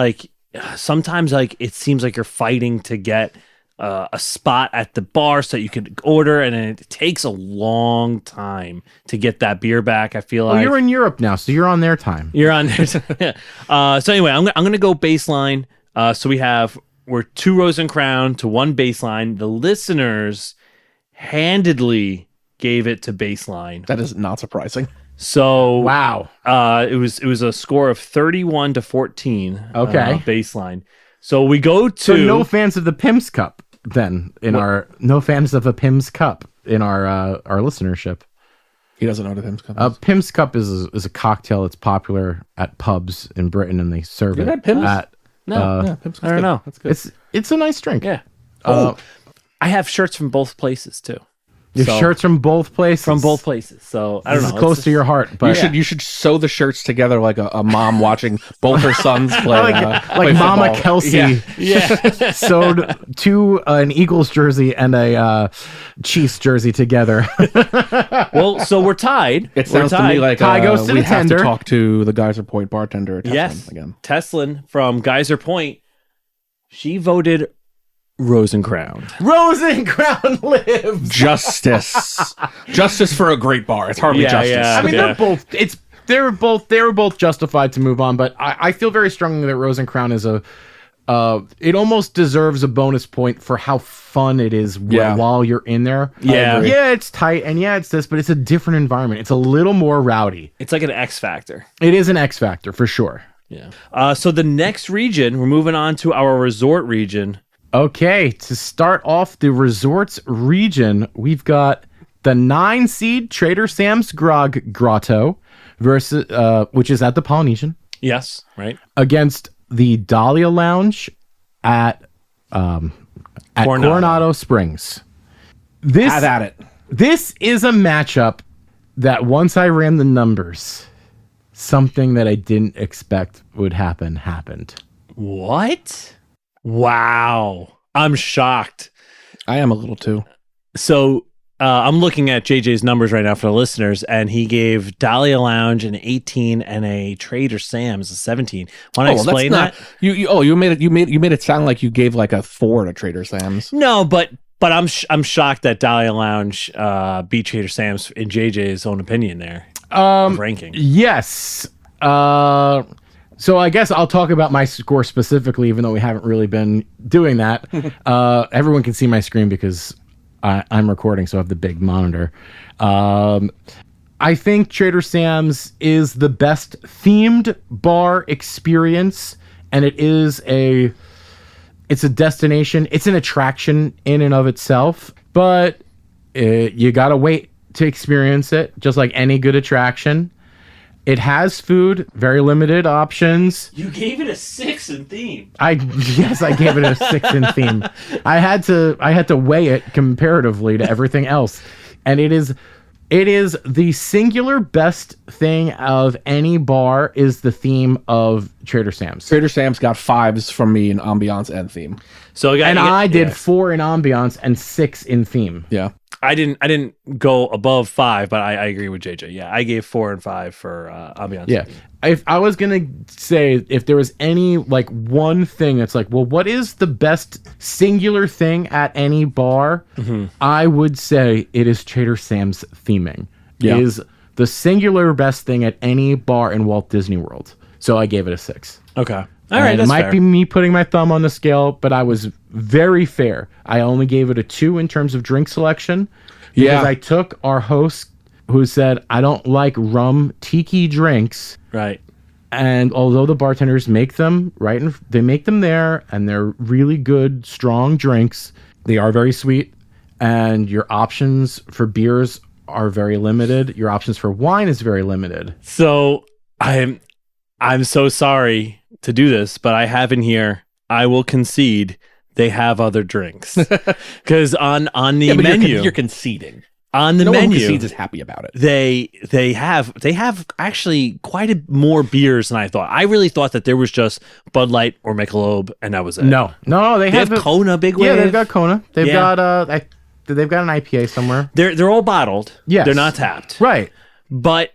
sometimes it seems like you're fighting to get a spot at the bar so that you can order, and it takes a long time to get that beer back. I feel like you're in Europe now, so you're on their time. You're on their time. So anyway, I'm going to go Baseline. So we're 2 Rose and Crown to 1 Baseline. The listeners handedly gave it to Baseline. That is not surprising. So wow, it was a score of 31 to 14. Okay, Baseline. So we go to no fans of the Pim's Cup then no fans of a Pim's Cup in our listenership. He doesn't know what a Pim's Cup is. Pim's Cup is a cocktail that's popular at pubs in Britain, and they serve it at Pim's Cup. I don't know. That's good. It's a nice drink. Yeah. I have shirts from both places too. Your shirts from both places? From both places. So I don't know. It's close to your heart. But you should sew the shirts together like a mom watching both her sons play. Like Mama football. Kelsey sewed an Eagles jersey and a Chiefs jersey together. Well, so we're tied. It sounds to me like Tie goes to we the have tender. to talk to the Geyser Point bartender. Yes, again. Teslin from Geyser Point. She voted Rose and Crown. Rose and Crown lives. Justice for a great bar. It's hardly justice. Yeah, I mean, they were both justified to move on, but I feel very strongly that Rose and Crown is it almost deserves a bonus point for how fun it is while you're in there. Yeah, it's tight, and it's this, but it's a different environment. It's a little more rowdy. It's like an X Factor. It is an X Factor for sure. Yeah. So the next region, we're moving on to our resort region. Okay, to start off the resorts region, we've got the 9 seed Trader Sam's Grog Grotto versus which is at the Polynesian. Yes, right. Against the Dahlia Lounge at Coronado Springs. Have at it. This is a matchup that once I ran the numbers, something that I didn't expect would happen happened. What? Wow. I'm shocked. I am a little too. So I'm looking at JJ's numbers right now for the listeners, and he gave Dahlia Lounge an 18 and a Trader Sam's a 17. Want to explain that? You made it sound like you gave like a 4 to Trader Sam's. No, but I'm shocked that Dahlia Lounge beat Trader Sam's in JJ's own opinion there. Ranking. Yes. So I guess I'll talk about my score specifically, even though we haven't really been doing that. Everyone can see my screen because I'm recording, so I have the big monitor. I think Trader Sam's is the best themed bar experience, and it's a destination. It's an attraction in and of itself, but you gotta wait to experience it, just like any good attraction. It has food, very limited options. You gave it a 6 in theme. Yes, I gave it a 6 in theme. I had to weigh it comparatively to everything else. And it is the singular best thing of any bar is the theme of Trader Sam's. Trader Sam's got 5s from me in ambiance and theme. So I did 4 in ambiance and 6 in theme. Yeah. I didn't go above 5, but I agree with JJ. Yeah, I gave 4 and 5 for ambiance. Yeah. If I was gonna say if there was any like one thing that's like, well, what is the best singular thing at any bar? I would say it is Trader Sam's theming. Yeah. It is the singular best thing at any bar in Walt Disney World. So I gave it a 6. Okay. All right. And That's it might fair. be me putting my thumb on the scale, but I was very fair. I only gave it a 2 in terms of drink selection because Yeah. I took our host who said, I don't like rum tiki drinks. Right. And although the bartenders make them they make them there, and they're really good, strong drinks. They are very sweet, and your options for beers are very limited. Your options for wine is very limited. So I'm so sorry to do this, but I have in here. I will concede they have other drinks because on the menu You're conceding. on the No one who menu concedes is happy about it. they have actually quite a more beers than I thought. I really thought that there was just Bud Light or Michelob and that was it. No, they They have Kona Big Wave. Yeah, they've got Kona. They've Yeah. got they've got an IPA somewhere. They're all bottled. Yes. They're not tapped. Right. But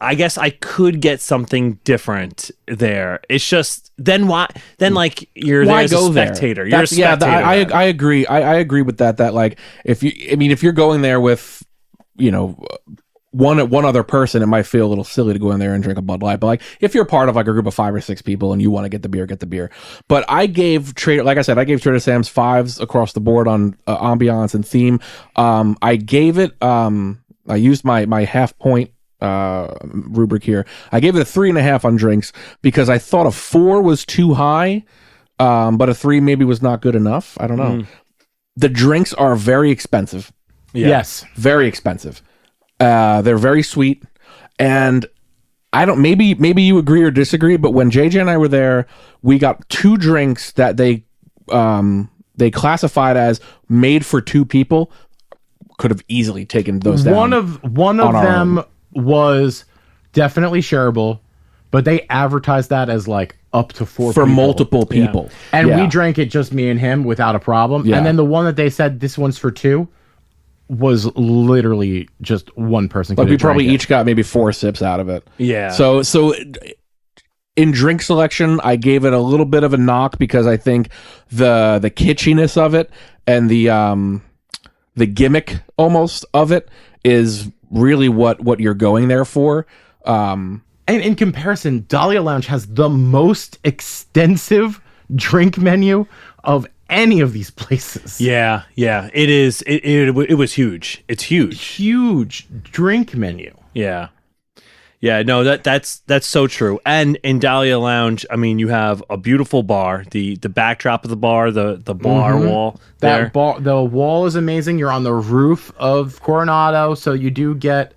I guess I could get something different there. It's just then why? Then like you're there Why as go a there? spectator. You're a That's- yeah, spectator. I agree. I agree with that. That like if you're going there with one other person, it might feel a little silly to go in there and drink a Bud Light. But like if you're part of like a group of 5 or 6 people and you want to get the beer. But I gave Trader Sam's 5s across the board on ambiance and theme. I gave it. I used my half point rubric here. I gave it a 3.5 on drinks because I thought a 4 was too high, but a 3 maybe was not good enough. I don't know. The drinks are very expensive. Yeah. Yes. Very expensive. They're very sweet, and I don't. Maybe you agree or disagree, but when JJ and I were there, we got 2 drinks that they classified as made for 2 people. Could have easily taken those down. One of on our them was definitely shareable, but they advertised that as like up to 4 for people. multiple people, And Yeah. we drank it just me and him without a problem. Yeah. And then the one that they said this one's for 2 was literally just one person. Like could we have probably drank each got maybe 4 sips out of it. Yeah. So in drink selection, I gave it a little bit of a knock because I think the kitschiness of it and the gimmick almost of it is really what you're going there for. And in comparison, Dahlia Lounge has the most extensive drink menu of any of these places. Yeah. It is. It was huge. It's huge. Huge drink menu. Yeah. Yeah, no, that's so true. And in Dahlia Lounge, I mean, you have a beautiful bar, the backdrop of the bar, the bar wall there. That bar, the wall is amazing. You're on the roof of Coronado, so you do get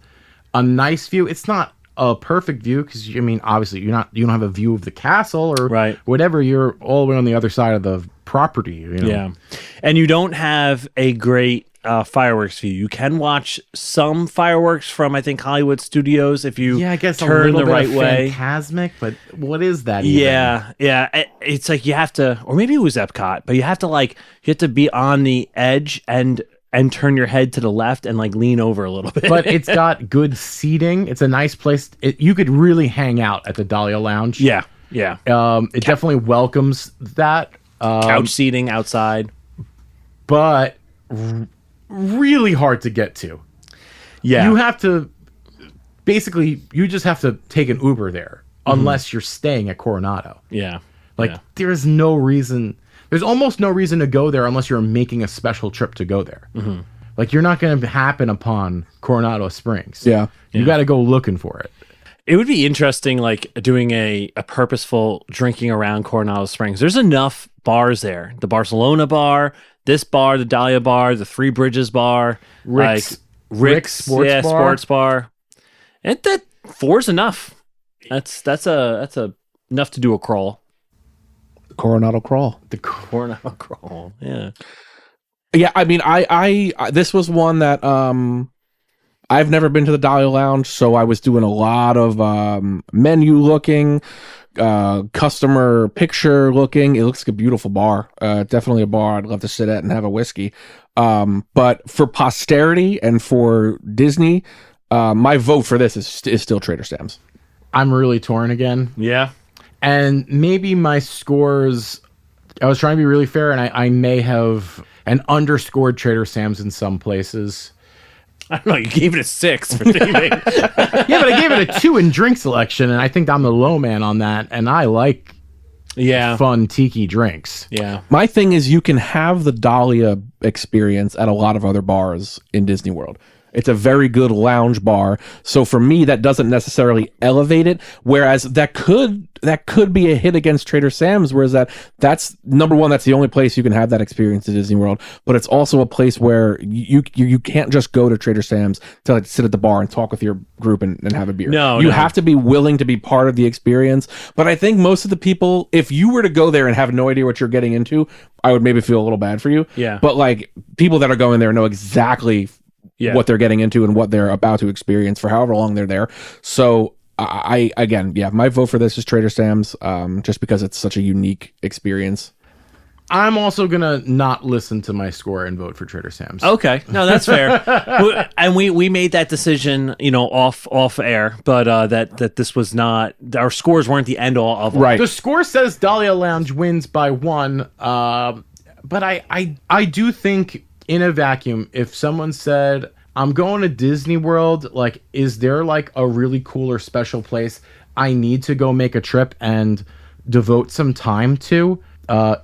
a nice view. It's not a perfect view because obviously you don't have a view of the castle or Right. whatever. You're all the way on the other side of the property. Yeah. And you don't have a great fireworks view. You can watch some fireworks from, I think, Hollywood Studios if you I guess turn a little the bit right of way. Phantasmic, but what is that? Even? Yeah. It's like you have to, or maybe it was Epcot, but you have to be on the edge and turn your head to the left and like lean over a little bit. But it's got good seating. It's a nice place. You could really hang out at the Dahlia Lounge. yeah. It definitely welcomes that. Couch seating outside. But really hard to get to. Yeah. You have to you just have to take an Uber there unless you're staying at Coronado. Yeah. There's almost no reason to go there unless you're making a special trip to go there. Like you're not going to happen upon Coronado Springs. Yeah. You got to go looking for it. It would be interesting, like doing a purposeful drinking around Coronado Springs. There's enough bars there. The Barcelona bar, this bar, the Dahlia bar, the Three Bridges bar, Rick's Sports Bar. Sports Bar. And that 4's enough. That's enough to do a crawl. Coronado Crawl. The Coronado crawl. Yeah. Yeah, I mean, I this was one that I've never been to the Dahlia Lounge, so I was doing a lot of menu looking, customer picture looking. It looks like a beautiful bar. Definitely a bar I'd love to sit at and have a whiskey. But for posterity and for Disney, my vote for this is still Trader Sam's. I'm really torn again. Yeah. And maybe my scores, I was trying to be really fair, and I may have underscored Trader Sam's in some places. I don't know. You gave it a 6 for theming. Yeah, but I gave it a 2 in drink selection, and I think I'm the low man on that, and I like fun tiki drinks. Yeah. My thing is you can have the Dahlia experience at a lot of other bars in Disney World. It's a very good lounge bar. So for me, that doesn't necessarily elevate it. Whereas that could be a hit against Trader Sam's. Whereas that's number one, that's the only place you can have that experience at Disney World. But it's also a place where you can't just go to Trader Sam's to like sit at the bar and talk with your group and have a beer. You have to be willing to be part of the experience. But I think most of the people, if you were to go there and have no idea what you're getting into, I would maybe feel a little bad for you. Yeah. But like people that are going there know exactly what they're getting into and what they're about to experience for however long they're there. So I my vote for this is Trader Sam's, just because it's such a unique experience. I'm also gonna not listen to my score and vote for Trader Sam's. Okay, no, that's fair. And we made that decision, off air, but that this was not, our scores weren't the end all of it. Right. The score says Dahlia Lounge wins by 1, but I do think in a vacuum, if someone said, I'm going to Disney World, like, is there like a really cool or special place I need to go make a trip and devote some time to?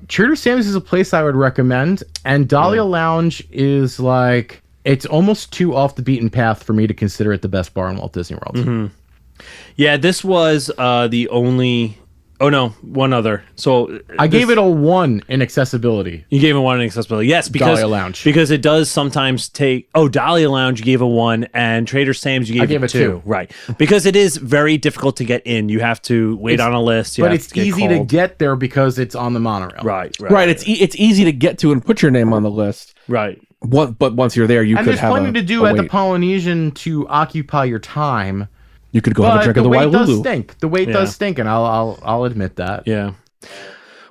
Trader Sam's is a place I would recommend, and Dahlia Lounge is like, it's almost too off the beaten path for me to consider it the best bar in Walt Disney World. Mm-hmm. Yeah, this was the only... Oh, no, one other. So I gave it a 1 in accessibility. You gave it 1 in accessibility. Yes, because Dahlia Lounge. Because it does sometimes take... Oh, Dahlia Lounge, you gave a 1, and Trader Sam's, you gave a 2. Right. Because it is very difficult to get in. You have to wait on a list. But it's easy to get there because it's on the monorail. Right. It's easy to get to and put your name on the list. Right. But once you're there, you could have there's plenty to do at the Polynesian to occupy your time. You could go have a drink of the Wailulu. Does stink. The wait does stink, and I'll admit that. Yeah.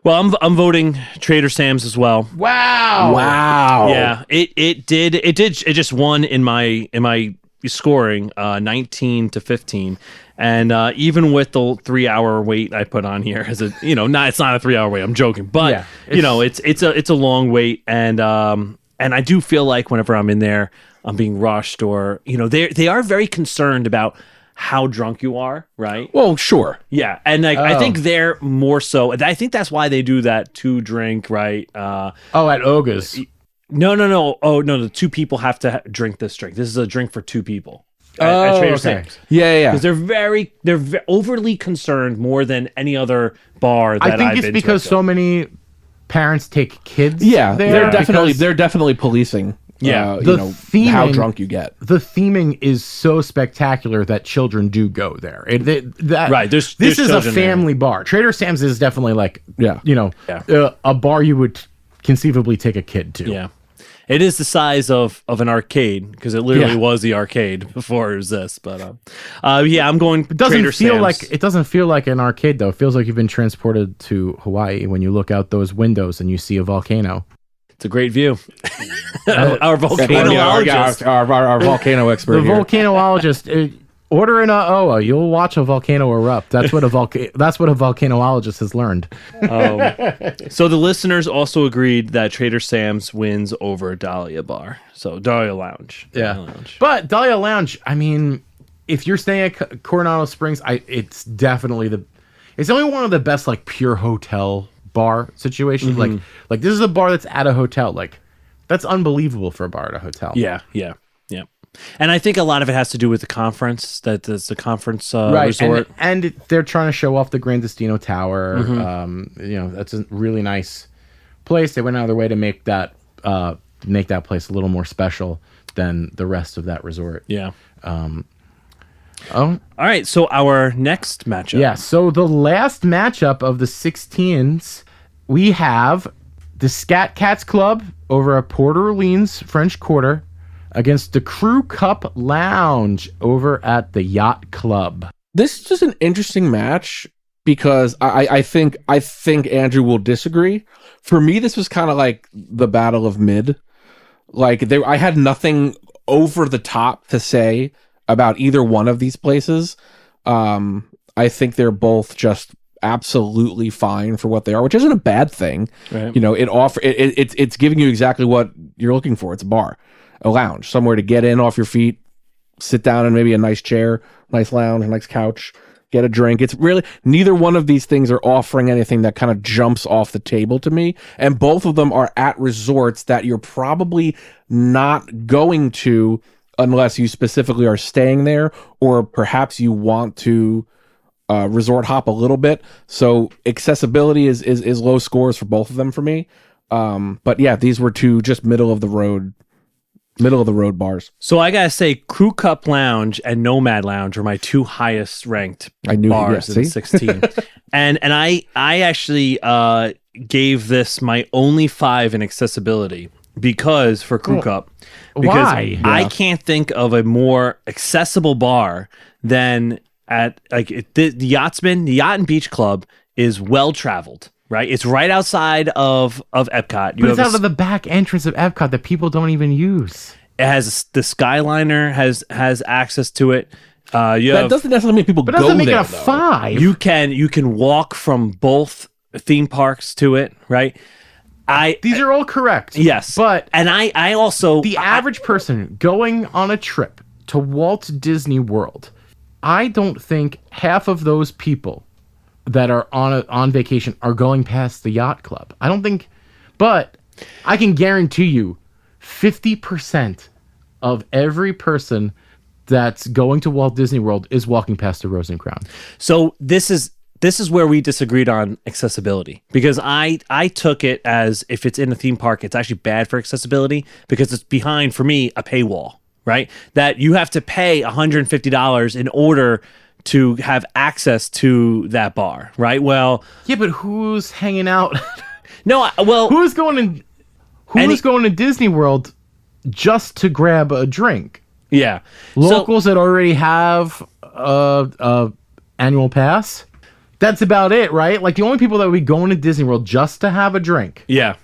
Well, I'm voting Trader Sam's as well. Wow. Yeah. It just won in my scoring 19-15. And even with the 3-hour wait I put on here, as it's not a 3-hour wait. I'm joking, but it's a long wait, and I do feel like whenever I'm in there, I'm being rushed, or they are very concerned about how drunk you are, right? Well, sure. Yeah, and I think they're more so. I think that's why they do that 2 drink, right? At Oga's. No. Oh no, the 2 people have to drink this drink. This is a drink for 2 people. At Trader Sam's. Yeah. Because they're overly concerned more than any other bar that I've been to. I think it's because so many parents take kids. Yeah, there they're definitely policing. Theming, how drunk you get. The theming is so spectacular that children do go there. There's this is a family bar. Trader Sam's is definitely like, a bar you would conceivably take a kid to. Yeah. It is the size of an arcade, because it literally was the arcade before it was this. But I'm going Trader Sam's. It doesn't feel like an arcade though. It feels like you've been transported to Hawaii when you look out those windows and you see a volcano. It's a great view. Our volcanologist. Our volcano expert. The volcanologist. Order an OA. You'll watch a volcano erupt. That's what a volcanologist has learned. So the listeners also agreed that Trader Sam's wins over Dahlia Bar. So Dahlia Lounge. But Dahlia Lounge, I mean, if you're staying at Coronado Springs, it's definitely it's only one of the best like pure hotel bar situations. Mm-hmm. Like this is a bar that's at a hotel. Like that's unbelievable for a bar at a hotel. Yeah. And I think a lot of it has to do with the conference. That's the conference resort, and they're trying to show off the Gran Destino Tower. Mm-hmm. That's a really nice place. They went out of their way to make that place a little more special than the rest of that resort. Yeah. All right. So our next matchup. Yeah. So the last matchup of the 16s, we have the Scat Cats Club over at Port Orleans French Quarter against the Crew Cup Lounge over at the Yacht Club. This is just an interesting match because I think Andrew will disagree. For me, this was kind of like the battle of mid. Like I had nothing over the top to say about either one of these places. I think they're both just absolutely fine for what they are, which isn't a bad thing. Right. You know, it's giving you exactly what you're looking for. It's a bar, a lounge, somewhere to get in off your feet, sit down in maybe a nice chair, nice lounge, a nice couch, get a drink. It's really, neither one of these things are offering anything that kind of jumps off the table to me. And both of them are at resorts that you're probably not going to unless you specifically are staying there, or perhaps you want to resort hop a little bit. So accessibility is low scores for both of them for me. But yeah, these were two just middle of the road bars. So I gotta say, Crew Cup Lounge and Nomad Lounge are my two highest ranked bars in 16. and I actually gave this my only 5 in accessibility because for Crew Cup. Because why? I can't think of a more accessible bar than at the Yachtsman. The Yacht and Beach Club is well traveled. Right, it's right outside of Epcot. But it's out of the back entrance of Epcot that people don't even use. It has the Skyliner has access to it. That doesn't necessarily mean people But go doesn't make there. it a 5. You can walk from both theme parks to it. Right. These are all correct. Yes, but I also the average person going on a trip to Walt Disney World, I don't think half of those people that are on vacation are going past the Yacht Club. I don't think, but I can guarantee you 50% of every person that's going to Walt Disney World is walking past the Rose and Crown. So this is where we disagreed on accessibility, because I took it as if it's in a theme park, it's actually bad for accessibility because it's behind, for me, a paywall, right? That you have to pay $150 in order to have access to that bar, right? Well, yeah, but who's hanging out? who's going to Disney World just to grab a drink? Yeah, Locals that already have a annual pass. That's about it, right? Like the only people that would be going to Disney World just to have a drink, yeah,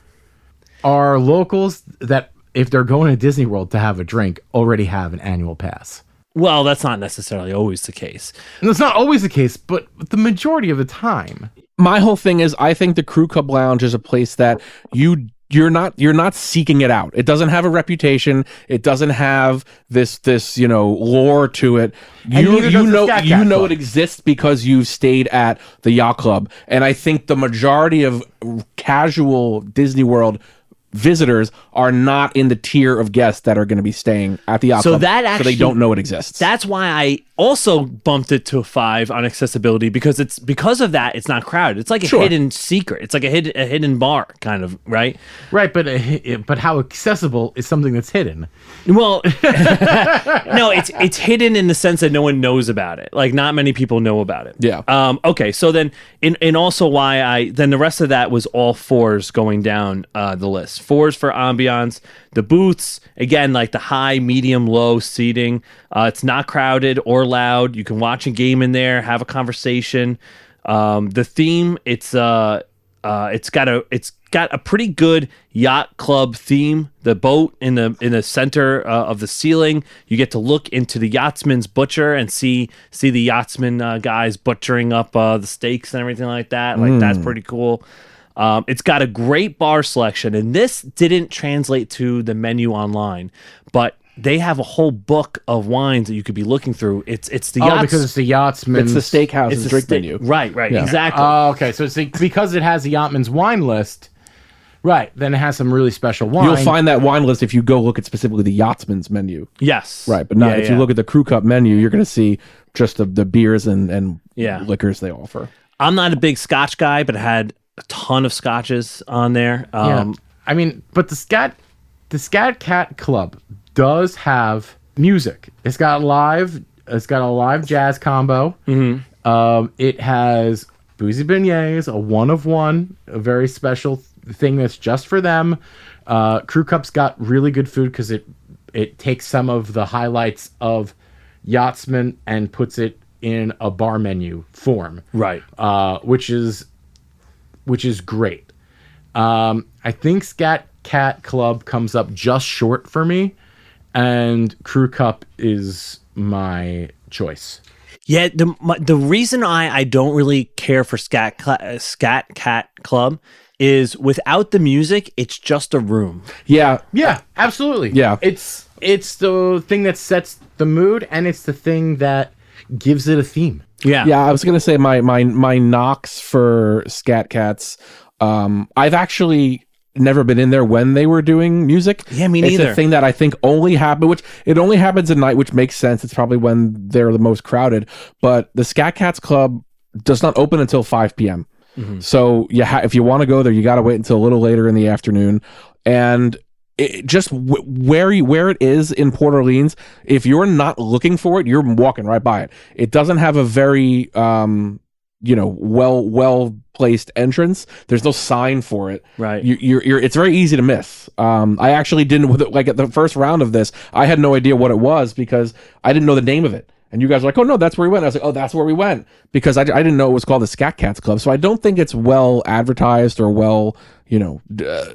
are locals that, if they're going to Disney World to have a drink, already have an annual pass. Well, that's not necessarily always the case. And that's not always the case, but the majority of the time. My whole thing is, I think the Crew Cup Lounge is a place that you're not seeking it out. It doesn't have a reputation. It doesn't have this lore to it. You know it exists because you stayed at the Yacht Club. And I think the majority of casual Disney World visitors are not in the tier of guests that are going to be staying at the Yacht Club, so they don't know it exists. That's why I also bumped it to a 5 on accessibility, because of that it's not crowded. It's like a hidden secret. It's like a hidden bar, kind of, right? Right, but how accessible is something that's hidden? Well, no, it's hidden in the sense that no one knows about it. Like, not many people know about it. Yeah. Okay, so then and also why then the rest of that was all 4s going down the list. 4s for ambiance. The booths, again, like the high, medium, low seating. It's not crowded or loud. You can watch a game in there, have a conversation. The theme, it's got a pretty good yacht club theme. The boat in the center of the ceiling. You get to look into the yachtsman's butcher and see the yachtsman guys butchering up the steaks and everything like that. Like, that's pretty cool. It's got a great bar selection, and this didn't translate to the menu online, but they have a whole book of wines that you could be looking through. It's the yachts, because it's the Yachtsman's. It's the steakhouse's drink menu. Right, Yeah. exactly. Okay, so it's because it has the Yachtman's wine list. Right, then it has some really special wine. You'll find that wine list if you go look at specifically the Yachtsman's menu. Yes. Right, but not if you look at the Crew Cup menu, you're going to see just the beers and liquors they offer. I'm not a big Scotch guy, but it had a ton of scotches on there. I mean, but the Scat Cat Club does have music. It's got a live jazz combo. Mm-hmm. It has boozy beignets, a 1 of 1, a very special thing that's just for them. Crew Cup's got really good food because it It takes some of the highlights of Yachtsman and puts it in a bar menu form, Right. which is great. I think Scat Cat Club comes up just short for me, and Crew Cup is my choice. Yeah, the reason I don't really care for Scat Cat Club is without the music, it's just a room. Yeah. Yeah, absolutely. Yeah. It's the thing that sets the mood, and it's the thing that gives it a theme. Yeah. Yeah, I was gonna say my knocks for Scat Cats. I've actually never been in there when they were doing music. Yeah, me It's neither. a thing that I think only happen, which it only happens at night, which makes sense. It's probably when they're the most crowded. But the Scat Cats Club does not open until 5 p.m. So if you want to go there, you got to wait until a little later in the afternoon. And it just where it is in Port Orleans, if you're not looking for it, you're walking right by it. It doesn't have a very well placed entrance. There's no sign for it. Right. You're it's very easy to miss. I actually didn't, like, at the first round of this, I had no idea what it was because I didn't know the name of it. And you guys were like, oh no, that's where we went. I was like, oh, that's where we went, because I didn't know it was called the Scat Cats Club. So I don't think it's well advertised or well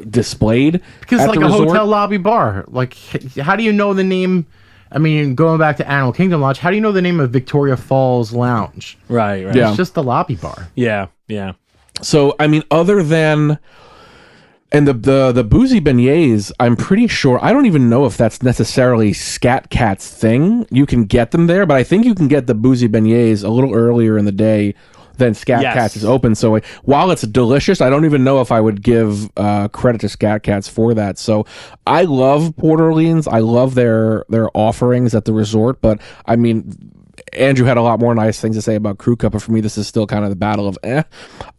displayed. Because at it's like the a resort. hotel lobby bar. Like, how do you know the name? I mean, going back to Animal Kingdom Lodge, how do you know the name of Victoria Falls Lounge? Right. Yeah. It's just the lobby bar. Yeah. So I mean, other than the boozy beignets, I'm pretty sure, I don't even know if that's necessarily Scat Cat's thing. You can get them there, but I think you can get the boozy beignets a little earlier in the day than Scat Yes. Cats is open. So while it's delicious, I don't even know if I would give credit to Scat Cats for that. So I love Port Orleans. I love their offerings at the resort, but I mean, Andrew had a lot more nice things to say about Crew Cup, but for me, this is still kind of the battle of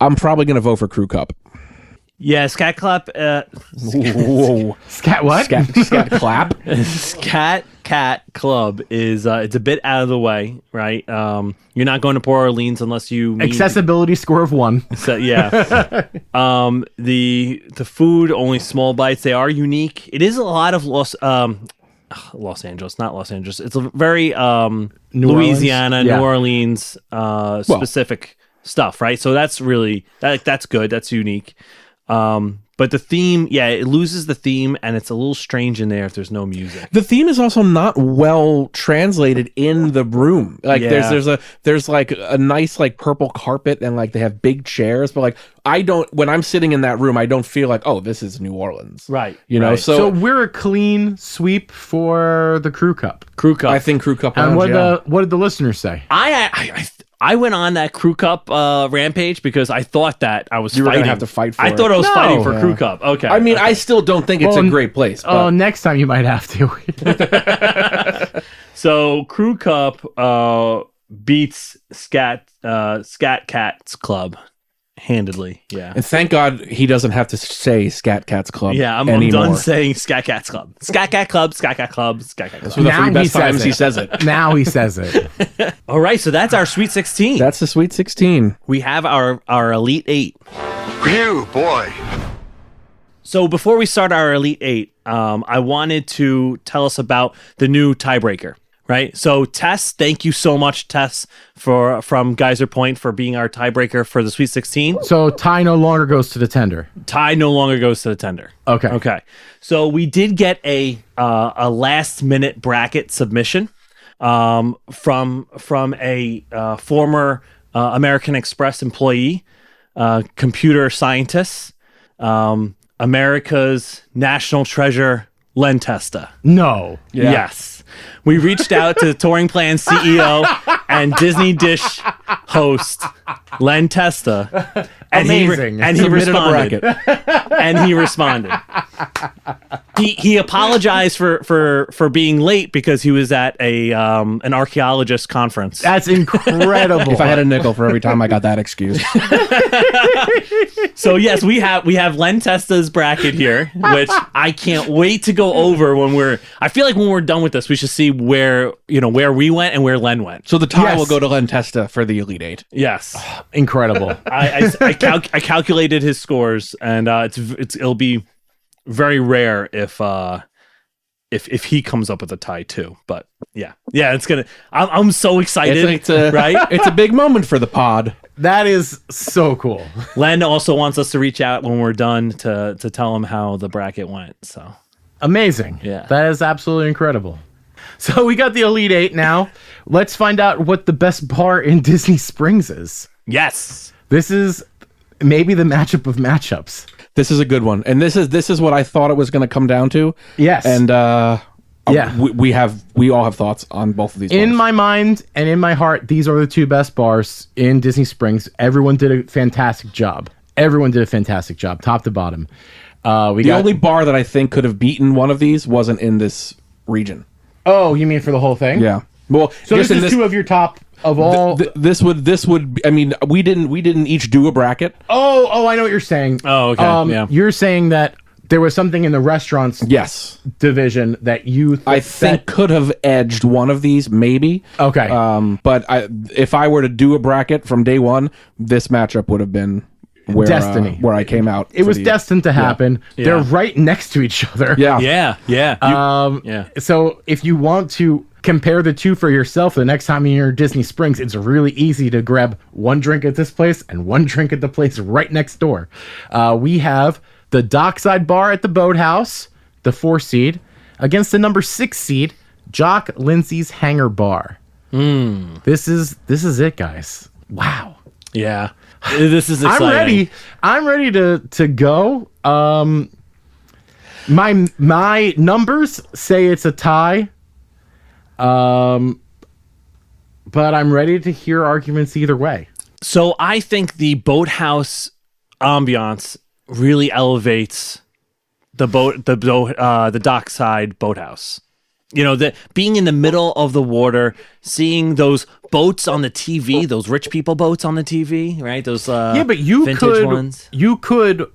I'm probably going to vote for Crew Cup. Yeah, Scat Clap. Whoa. Scat what? Scat Clap. Scat Cat Club is it's a bit out of the way, right? You're not going to Port Orleans unless you meet, Accessibility score of 1. so, yeah. The food, only small bites. They are unique. It is a lot of Los Angeles, not Los Angeles. It's a very Louisiana, Yeah. New Orleans specific stuff, right? So that's really that's good. That's unique. But the theme, it loses the theme, and it's a little strange in there if there's no music. The theme is also not well translated in the room. Like there's like a nice like purple carpet, and like they have big chairs, but like when I'm sitting in that room, I don't feel like, oh, this is New Orleans. Right. You know, right. So we're a clean sweep for the Crew Cup. Crew Cup. I think Crew Cup And Lounge, what did the listeners say? I went on that Crew Cup rampage because I thought that I was You were fighting. gonna have to fight for I it. thought I was No. fighting for Yeah. Crew Cup. Okay. I mean, I still don't think it's a great place. But Oh, next time you might have to. So Crew Cup beats Scat Cats Club handedly. Yeah. and thank God he doesn't have to say Scat Cats Club. Yeah, I'm anymore. done saying Scat Cats Club. Scat Cat Club, Scat Cat Club, Scat Cat For Club. the Now three he best says times it. he says it. Now he says it. All right, so that's our Sweet 16. That's the Sweet 16. We have our Elite 8. Phew, boy. So before we start our Elite 8, I wanted to tell us about the new tiebreaker, right? So Tess, thank you so much, Tess, from Geyser Point for being our tiebreaker for the Sweet 16. So tie no longer goes to the tender. Tie no longer goes to the tender. Okay. Okay. So we did get a last minute bracket submission from a former American Express employee, computer scientist, America's national treasure, Len Testa. No. Yeah. Yes. We reached out to Touring Plan CEO and Disney Dish host Len Testa. And Amazing. He Submitted a responded. bracket. And he responded. He apologized for being late because he was at an archaeologist conference. That's incredible. If I had a nickel for every time I got that excuse. So yes, we have Len Testa's bracket here, which I can't wait to go over I feel like when we're done with this, we should see where we went and where Len went. So the tie Yes. will go to Len Testa for the Elite 8. Yes. Incredible. I calculated his scores, and it'll be very rare if if he comes up with a tie too. But yeah, it's gonna. I'm so excited. Right? It's a big moment for the pod. That is so cool. Len also wants us to reach out when we're done to tell him how the bracket went. So Amazing. Yeah. That is absolutely incredible. So we got the Elite Eight now. Let's find out what the best bar in Disney Springs is. yes, This is maybe the matchup of matchups. This is a good one, and this is what I thought it was going to come down to. Yes. And Yeah. we all have thoughts on both of these. In bars. my mind and in my heart, these are the two best bars in Disney Springs. Everyone did a fantastic job. Top to bottom. The only bar that I think could have beaten one of these wasn't in this region. Oh, you mean for the whole thing? Yeah. Well, So just this in is two of your top of all. this would. I mean, we didn't each do a bracket. Oh, I know what you're saying. Oh, okay, yeah. You're saying that there was something in the restaurants Yes. division that you. I think could have edged one of these, maybe. Okay. But if I were to do a bracket from day one, this matchup would have been where Destiny. where I came out. It was destined to happen. Yeah. They're right next to each other. Yeah. yeah. So if you want to compare the two for yourself the next time you're in Disney Springs, it's really easy to grab one drink at this place and one drink at the place right next door. We have the Dockside Bar at the Boathouse, the 4 seed, against the number 6 seed, Jock Lindsay's Hangar Bar. This is it, guys. Wow. Yeah. This is exciting. I'm ready to go. My numbers say it's a tie. But I'm ready to hear arguments either way. So I think the boathouse ambiance really elevates the dockside boathouse. You know, being in the middle of the water, seeing those boats on the TV, those rich people boats on the TV, right? Those Yeah, but you vintage ones. could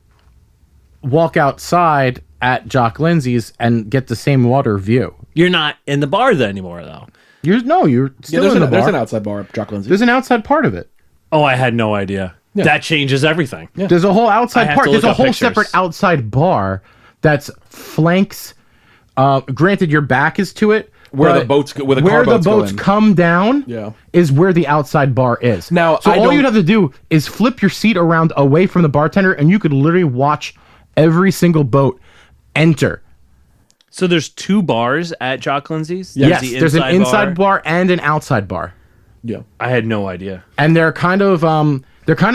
walk outside at Jock Lindsay's and get the same water view. You're not in the bar anymore, though. You're still there's in the bar. There's an outside bar at Jock Lindsay's. There's an outside part of it. Oh, I had no idea. Yeah. That changes everything. Yeah. There's a whole I outside have part. to There's look a up whole pictures. separate outside bar that's flanks. Granted, your back is to it. Where but the boats go- where the where car the boats go boats in. come down Yeah. is where the outside bar is. Now, so I all don't- you'd have to do is flip your seat around away from the bartender, and you could literally watch every single boat enter. So there's 2 bars at Jock Lindsay's? Yes, the there's an inside bar and an outside bar, Yeah. I had no idea. and they're kind of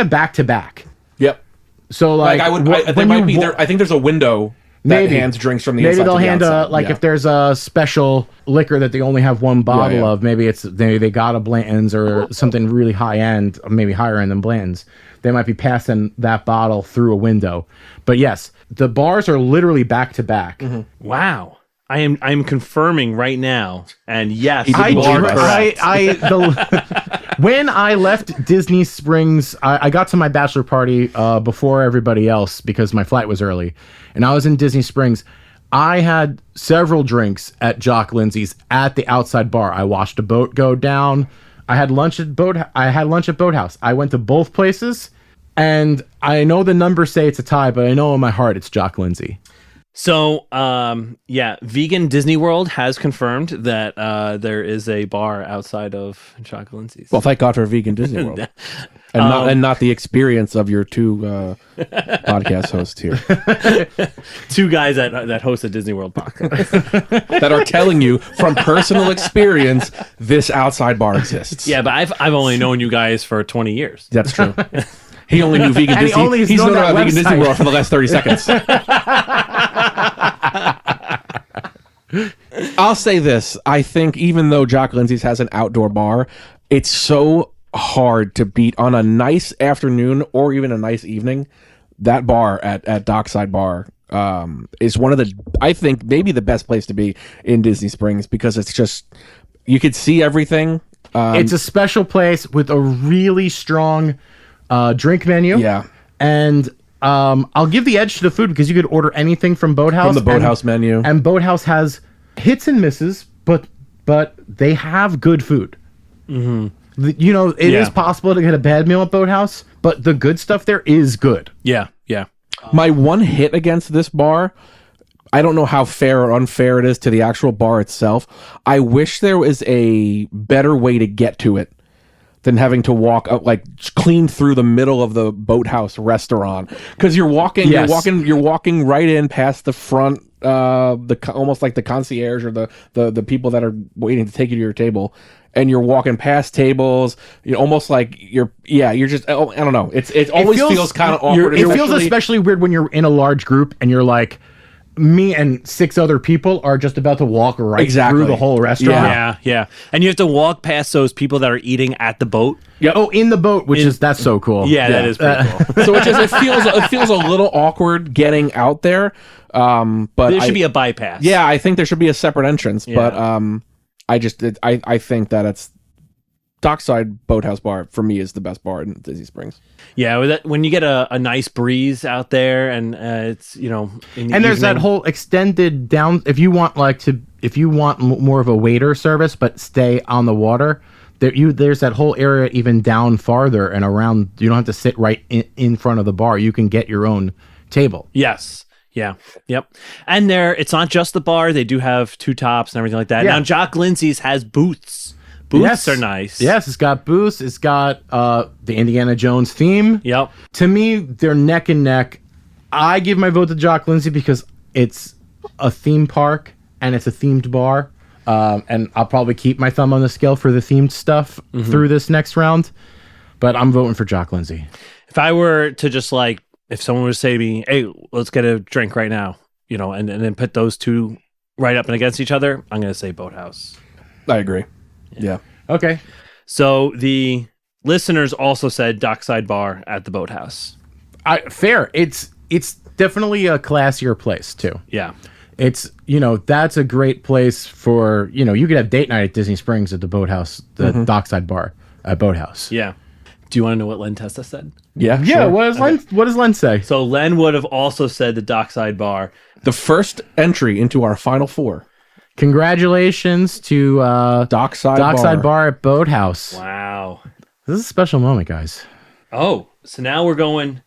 back to back. Yep. So like, I think there's a window that hands drinks from the maybe inside they'll to the hand outside. like Yeah. if there's a special liquor that they only have one bottle yeah. of, maybe they got a Blanton's or something really high end, or maybe higher end than Blanton's. They might be passing that bottle through a window. But yes, the bars are literally back to back. Wow. I'm confirming right now. And yes, He did you are I correct. when I left Disney Springs, I got to my bachelor party before everybody else because my flight was early, and I was in Disney Springs. I had several drinks at Jock Lindsay's at the outside bar. I watched a boat go down. I had lunch at Boathouse. I went to both places, and I know the numbers say it's a tie, but I know in my heart it's Jock Lindsay. So, Vegan Disney World has confirmed that there is a bar outside of Jock Lindsay's. Well, thank God for Vegan Disney World, and not the experience of your 2 podcast hosts here 2 guys that host a Disney World podcast. that are telling you from personal experience this outside bar exists. Yeah, but I've only known you guys for 20 years. That's true. He only knew Vegan And he Disney. only has He's known known that about Vegan Disney website. World for the last 30 seconds. I'll say this. I think even though Jock Lindsay's has an outdoor bar, it's so hard to beat on a nice afternoon or even a nice evening. That bar at Dockside Bar is one of the, I think, maybe the best place to be in Disney Springs because it's just, you could see everything. It's a special place with a really strong drink menu. Yeah. And I'll give the edge to the food because you could order anything from Boathouse. From the Boathouse menu. And Boathouse has hits and misses, but they have good food. Mm-hmm. You know, it is possible to get a bad meal at Boathouse, but the good stuff there is good. Yeah. My one hit against this bar, I don't know how fair or unfair it is to the actual bar itself. I wish there was a better way to get to it than having to walk up, like clean through the middle of the boathouse restaurant, because you're walking right in past the front, almost like the concierge or the people that are waiting to take you to your table, and you're walking past tables. You almost like you're just, I don't know. It always feels kind of awkward. It feels especially weird when you're in a large group and you're like, me and 6 other people are just about to walk right through the whole restaurant. Yeah. And you have to walk past those people that are eating at the boat. Yeah. Oh, in the boat, that's so cool. Yeah, that is pretty cool. So it feels a little awkward getting out there. But there should be a bypass. Yeah, I think there should be a separate entrance. Yeah. But I think that it's Dockside Boathouse Bar for me is the best bar in Disney Springs. Yeah, when you get a nice breeze out there, and it's in the and there's that whole extended down. If you want more of a waiter service but stay on the water, there's that whole area even down farther and around. You don't have to sit right in front of the bar. You can get your own table. Yes. Yeah. Yep. And it's not just the bar. They do have 2 tops and everything like that. Yeah. Now Jock Lindsay's has booths. Booths are nice. Yes, it's got booths. It's got the Indiana Jones theme. Yep. To me, they're neck and neck. I give my vote to Jock Lindsay because it's a theme park and it's a themed bar. And I'll probably keep my thumb on the scale for the themed stuff through this next round. But I'm voting for Jock Lindsay. If I were to just if someone were to say to me, hey, let's get a drink right now, and then put those 2 right up and against each other, I'm going to say Boathouse. I agree. Yeah. Okay. So the listeners also said Dockside Bar at the Boathouse. Fair. It's definitely a classier place too. Yeah. It's, that's a great place for, you could have date night at Disney Springs at the Boathouse, the Dockside Bar at Boathouse. Yeah. Do you want to know what Len Testa said? Yeah. Yeah. Sure. What does Len say? So Len would have also said the Dockside Bar. The first entry into our final 4. Congratulations to Dockside Bar at Boathouse. Wow. This is a special moment, guys. Oh, so now we're going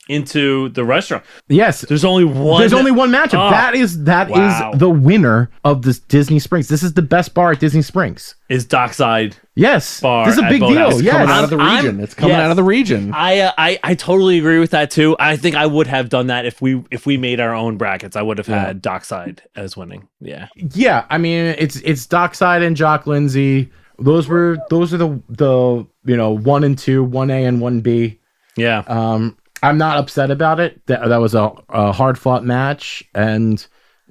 into the restaurant. Yes. There's only one matchup. Oh. That is Wow. the winner of this Disney Springs. This is the best bar at Disney Springs. Is Dockside Yes. Bar This is a at big Boathouse. deal. It's Yes. Coming out of the region. It's coming out of the region. I totally agree with that too. I think I would have done that if we made our own brackets. I would have had Dockside as winning. Yeah. Yeah, I mean it's Dockside and Jock Lindsay. Those are the 1 and 2, 1A and 1B. Yeah. I'm not upset about it. That was a hard fought match and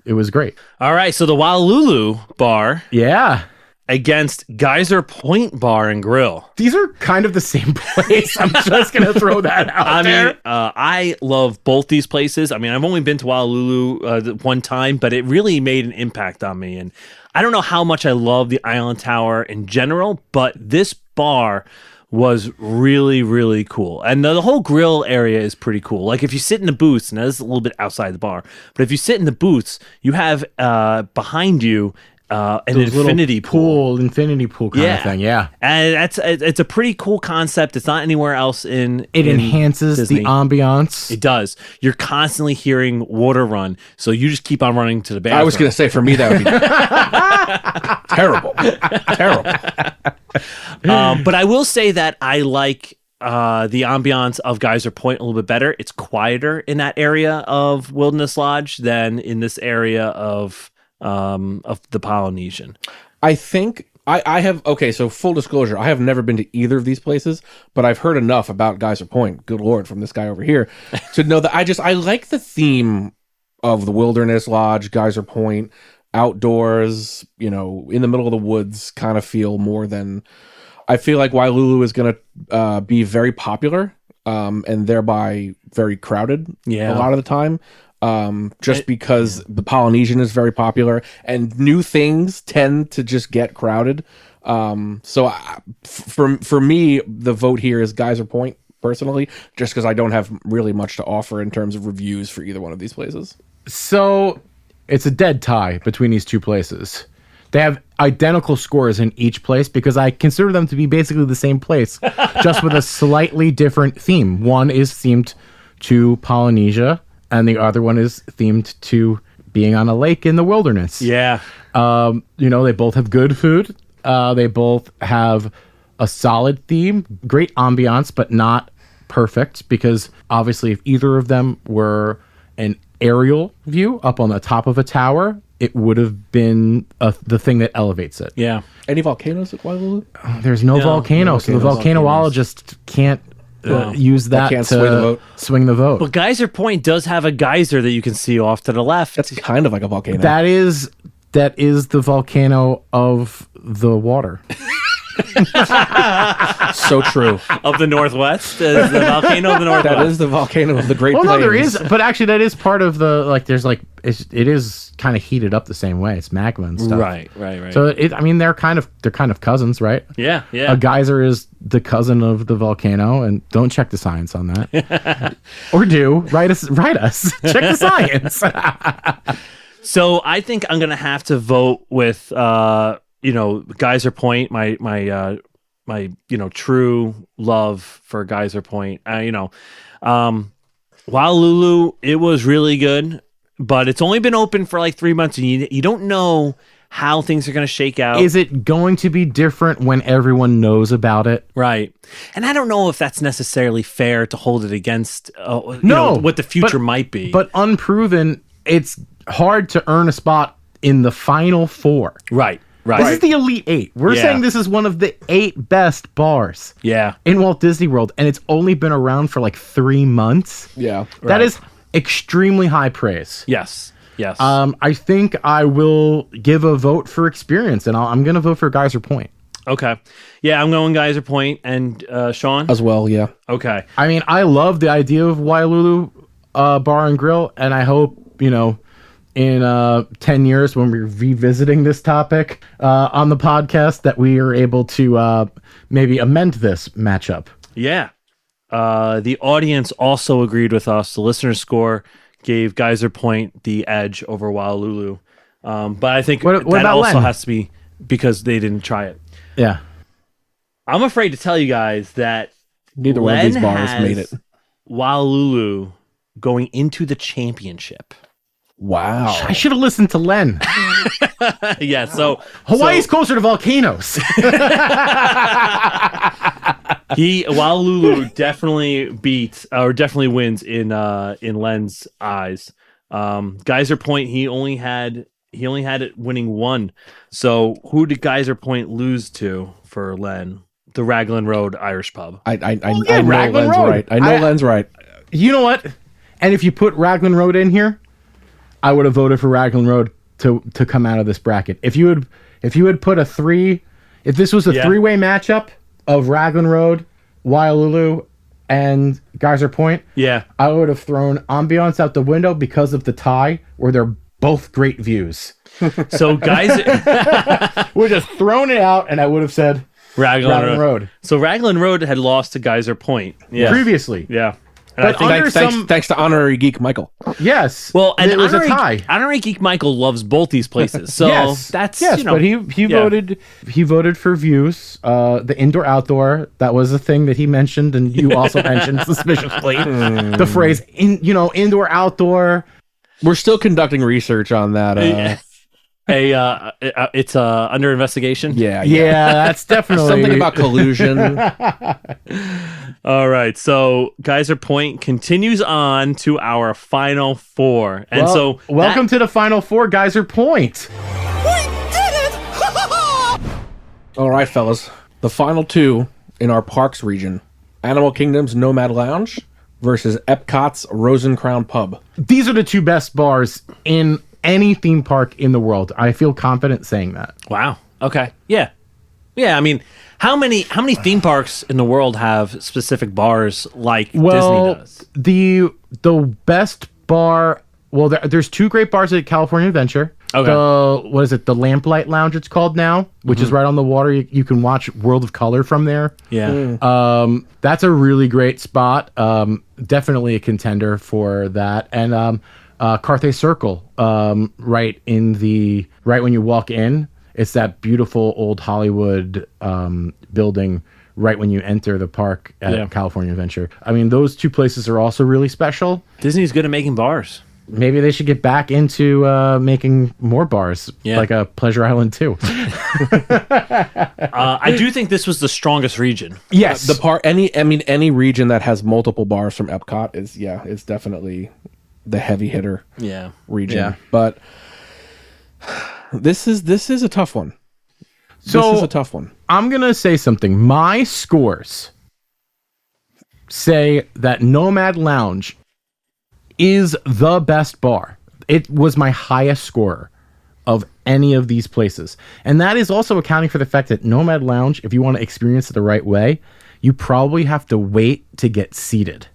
it was great. All right. So the Wailulu Bar Yeah. against Geyser Point Bar and Grill. These are kind of the same place. I'm just going to throw that out there. I love both these places. I mean, I've only been to Wailulu one time, but it really made an impact on me. And I don't know how much I love the Island Tower in general, but this bar was really, really cool. And the whole grill area is pretty cool. Like if you sit in the booths, and this is a little bit outside the bar, but if you sit in the booths, you have behind you an infinity pool kind of thing. Yeah. And it's a pretty cool concept. It's not anywhere else in enhances Disney. the ambiance. It does. You're constantly hearing water run, so you just keep on running to the bathroom. I was going to say, for me, that would be terrible. But I will say that I like the ambiance of Geyser Point a little bit better. It's quieter in that area of Wilderness Lodge than in this area of the Polynesian. I think I have, okay, so full disclosure, I have never been to either of these places, but I've heard enough about Geyser Point, good Lord, from this guy over here, to know that I like the theme of the Wilderness Lodge, Geyser Point, outdoors, in the middle of the woods kind of feel more than, I feel like Wailulu is going to be very popular and thereby very crowded a lot of the time. Because the Polynesian is very popular and new things tend to just get crowded. So for me, the vote here is Geyser Point personally, just because I don't have really much to offer in terms of reviews for either one of these places. So it's a dead tie between these two places. They have identical scores in each place because I consider them to be basically the same place, just with a slightly different theme. One is themed to Polynesia, and the other one is themed to being on a lake in the wilderness. Yeah. They both have good food. They both have a solid theme, great ambiance, but not perfect, because obviously if either of them were an aerial view up on the top of a tower, it would have been the thing that elevates it. Yeah. Any volcanoes at Wailulu? There's no volcano, so the volcanologist can't use that can't to swing the vote. But Geyser Point does have a geyser that you can see off to the left. That's kind of like a volcano. That is the volcano of the water. So true. Of the Northwest. Is the volcano of the Northwest. That is the volcano of the Great Plains. No, there is, but actually that is part of the, it is kind of heated up the same way. It's magma and stuff. Right. So they're kind of cousins, right? Yeah. A geyser is the cousin of the volcano, and don't check the science on that. Or do. Write us. Check the science. So I think I'm gonna have to vote with Geyser Point, my true love for Geyser Point. Wailulu, it was really good, but it's only been open for like 3 months, and you don't know how things are going to shake out. Is it going to be different when everyone knows about it? Right. And I don't know if that's necessarily fair to hold it against what the future might be. But unproven, it's hard to earn a spot in the final 4. Right. This is the Elite 8. We're saying this is one of the 8 best bars in Walt Disney World, and it's only been around for like 3 months. Yeah. That is extremely high praise. Yes. I think I will give a vote for experience, and I'm going to vote for Geyser Point. Okay. Yeah, I'm going Geyser Point. And Sean? As well, yeah. Okay. I mean, I love the idea of Wailulu Bar and Grill, and I hope, in 10 years when we're revisiting this topic on the podcast, that we are able to maybe amend this matchup. Yeah. The audience also agreed with us. The listener score gave Geyser Point the edge over Wailulu. But I think what that about also Len? has to be because they didn't try it. Yeah. I'm afraid to tell you guys that Neither one of these bars made it. Wailulu going into the championship. Wow. I should have listened to Len. Yeah, so Hawaii's closer to volcanoes. Wailulu definitely wins in Len's eyes. Geyser Point, he only had it winning 1. So who did Geyser Point lose to for Len? The Raglan Road Irish Pub. I know Raglan Len's Road. right. I know Len's right. You know what? And if you put Raglan Road in here, I would have voted for Raglan Road to come out of this bracket. If you had put if this was a 3-way matchup of Raglan Road, Wailulu, and Geyser Point, I would have thrown ambiance out the window because of the tie, where they're both great views. So Geyser We're just throwing it out, and I would have said Raglan Road. So Raglan Road had lost to Geyser Point. Yeah. Previously. Yeah. But Thanks to honorary geek Michael. Yes. Well, and it was a tie. Honorary Geek Michael loves both these places. So that's but he voted for views, the indoor outdoor. That was a thing that he mentioned, and you also mentioned suspiciously the phrase indoor outdoor. We're still conducting research on that. It's under investigation. Yeah, that's definitely something about collusion. All right, so Geyser Point continues on to our final 4, and welcome to the final 4, Geyser Point. All right, fellas, the final 2 in our parks region: Animal Kingdom's Nomad Lounge versus Epcot's Rosencrown Pub. These are the 2 best bars in any theme park in the world. I feel confident saying that. Wow. Okay. Yeah. I mean, how many theme parks in the world have specific bars like Disney does? The best bar. Well, there's 2 great bars at California Adventure. Okay. What is it? The Lamplight Lounge, it's called now, which is right on the water. You can watch World of Color from there. Yeah. That's a really great spot. Definitely a contender for that. And Carthay Circle, right when you walk in, it's that beautiful old Hollywood building right when you enter the park at California Adventure. I mean, those 2 places are also really special. Disney's good at making bars. maybe they should get back into making more bars, like a Pleasure Island too. I do think this was the strongest region. Yes, any region that has multiple bars from Epcot is definitely the heavy hitter region. Yeah. But this is a tough one. So this is a tough one. I'm gonna say something. My scores say that Nomad Lounge is the best bar. It was my highest score of any of these places. And that is also accounting for the fact that Nomad Lounge, if you want to experience it the right way, you probably have to wait to get seated.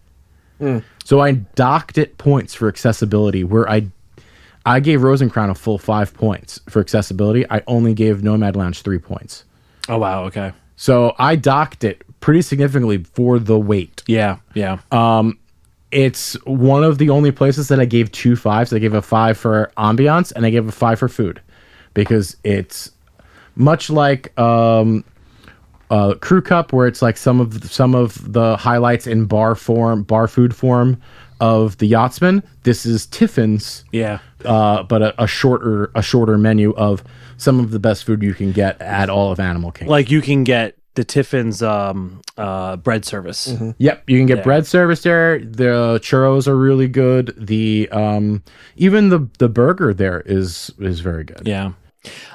So I docked it points for accessibility, where I gave Rosencrown a full 5 points for accessibility. I only gave Nomad Lounge 3 points. Oh, wow. Okay. So I docked it pretty significantly for the wait. Yeah. It's one of the only places that I gave 2 5s. I gave a 5 for ambiance and I gave a 5 for food, because it's much like Crew Cup, where it's like some of the highlights in bar food form of the Yachtsman. This is Tiffin's, but a shorter menu of some of the best food you can get at all of Animal Kingdom. Like you can get the Tiffin's bread service. Mm-hmm. Yep, you can get bread service there. The churros are really good. The even the burger there is very good. Yeah,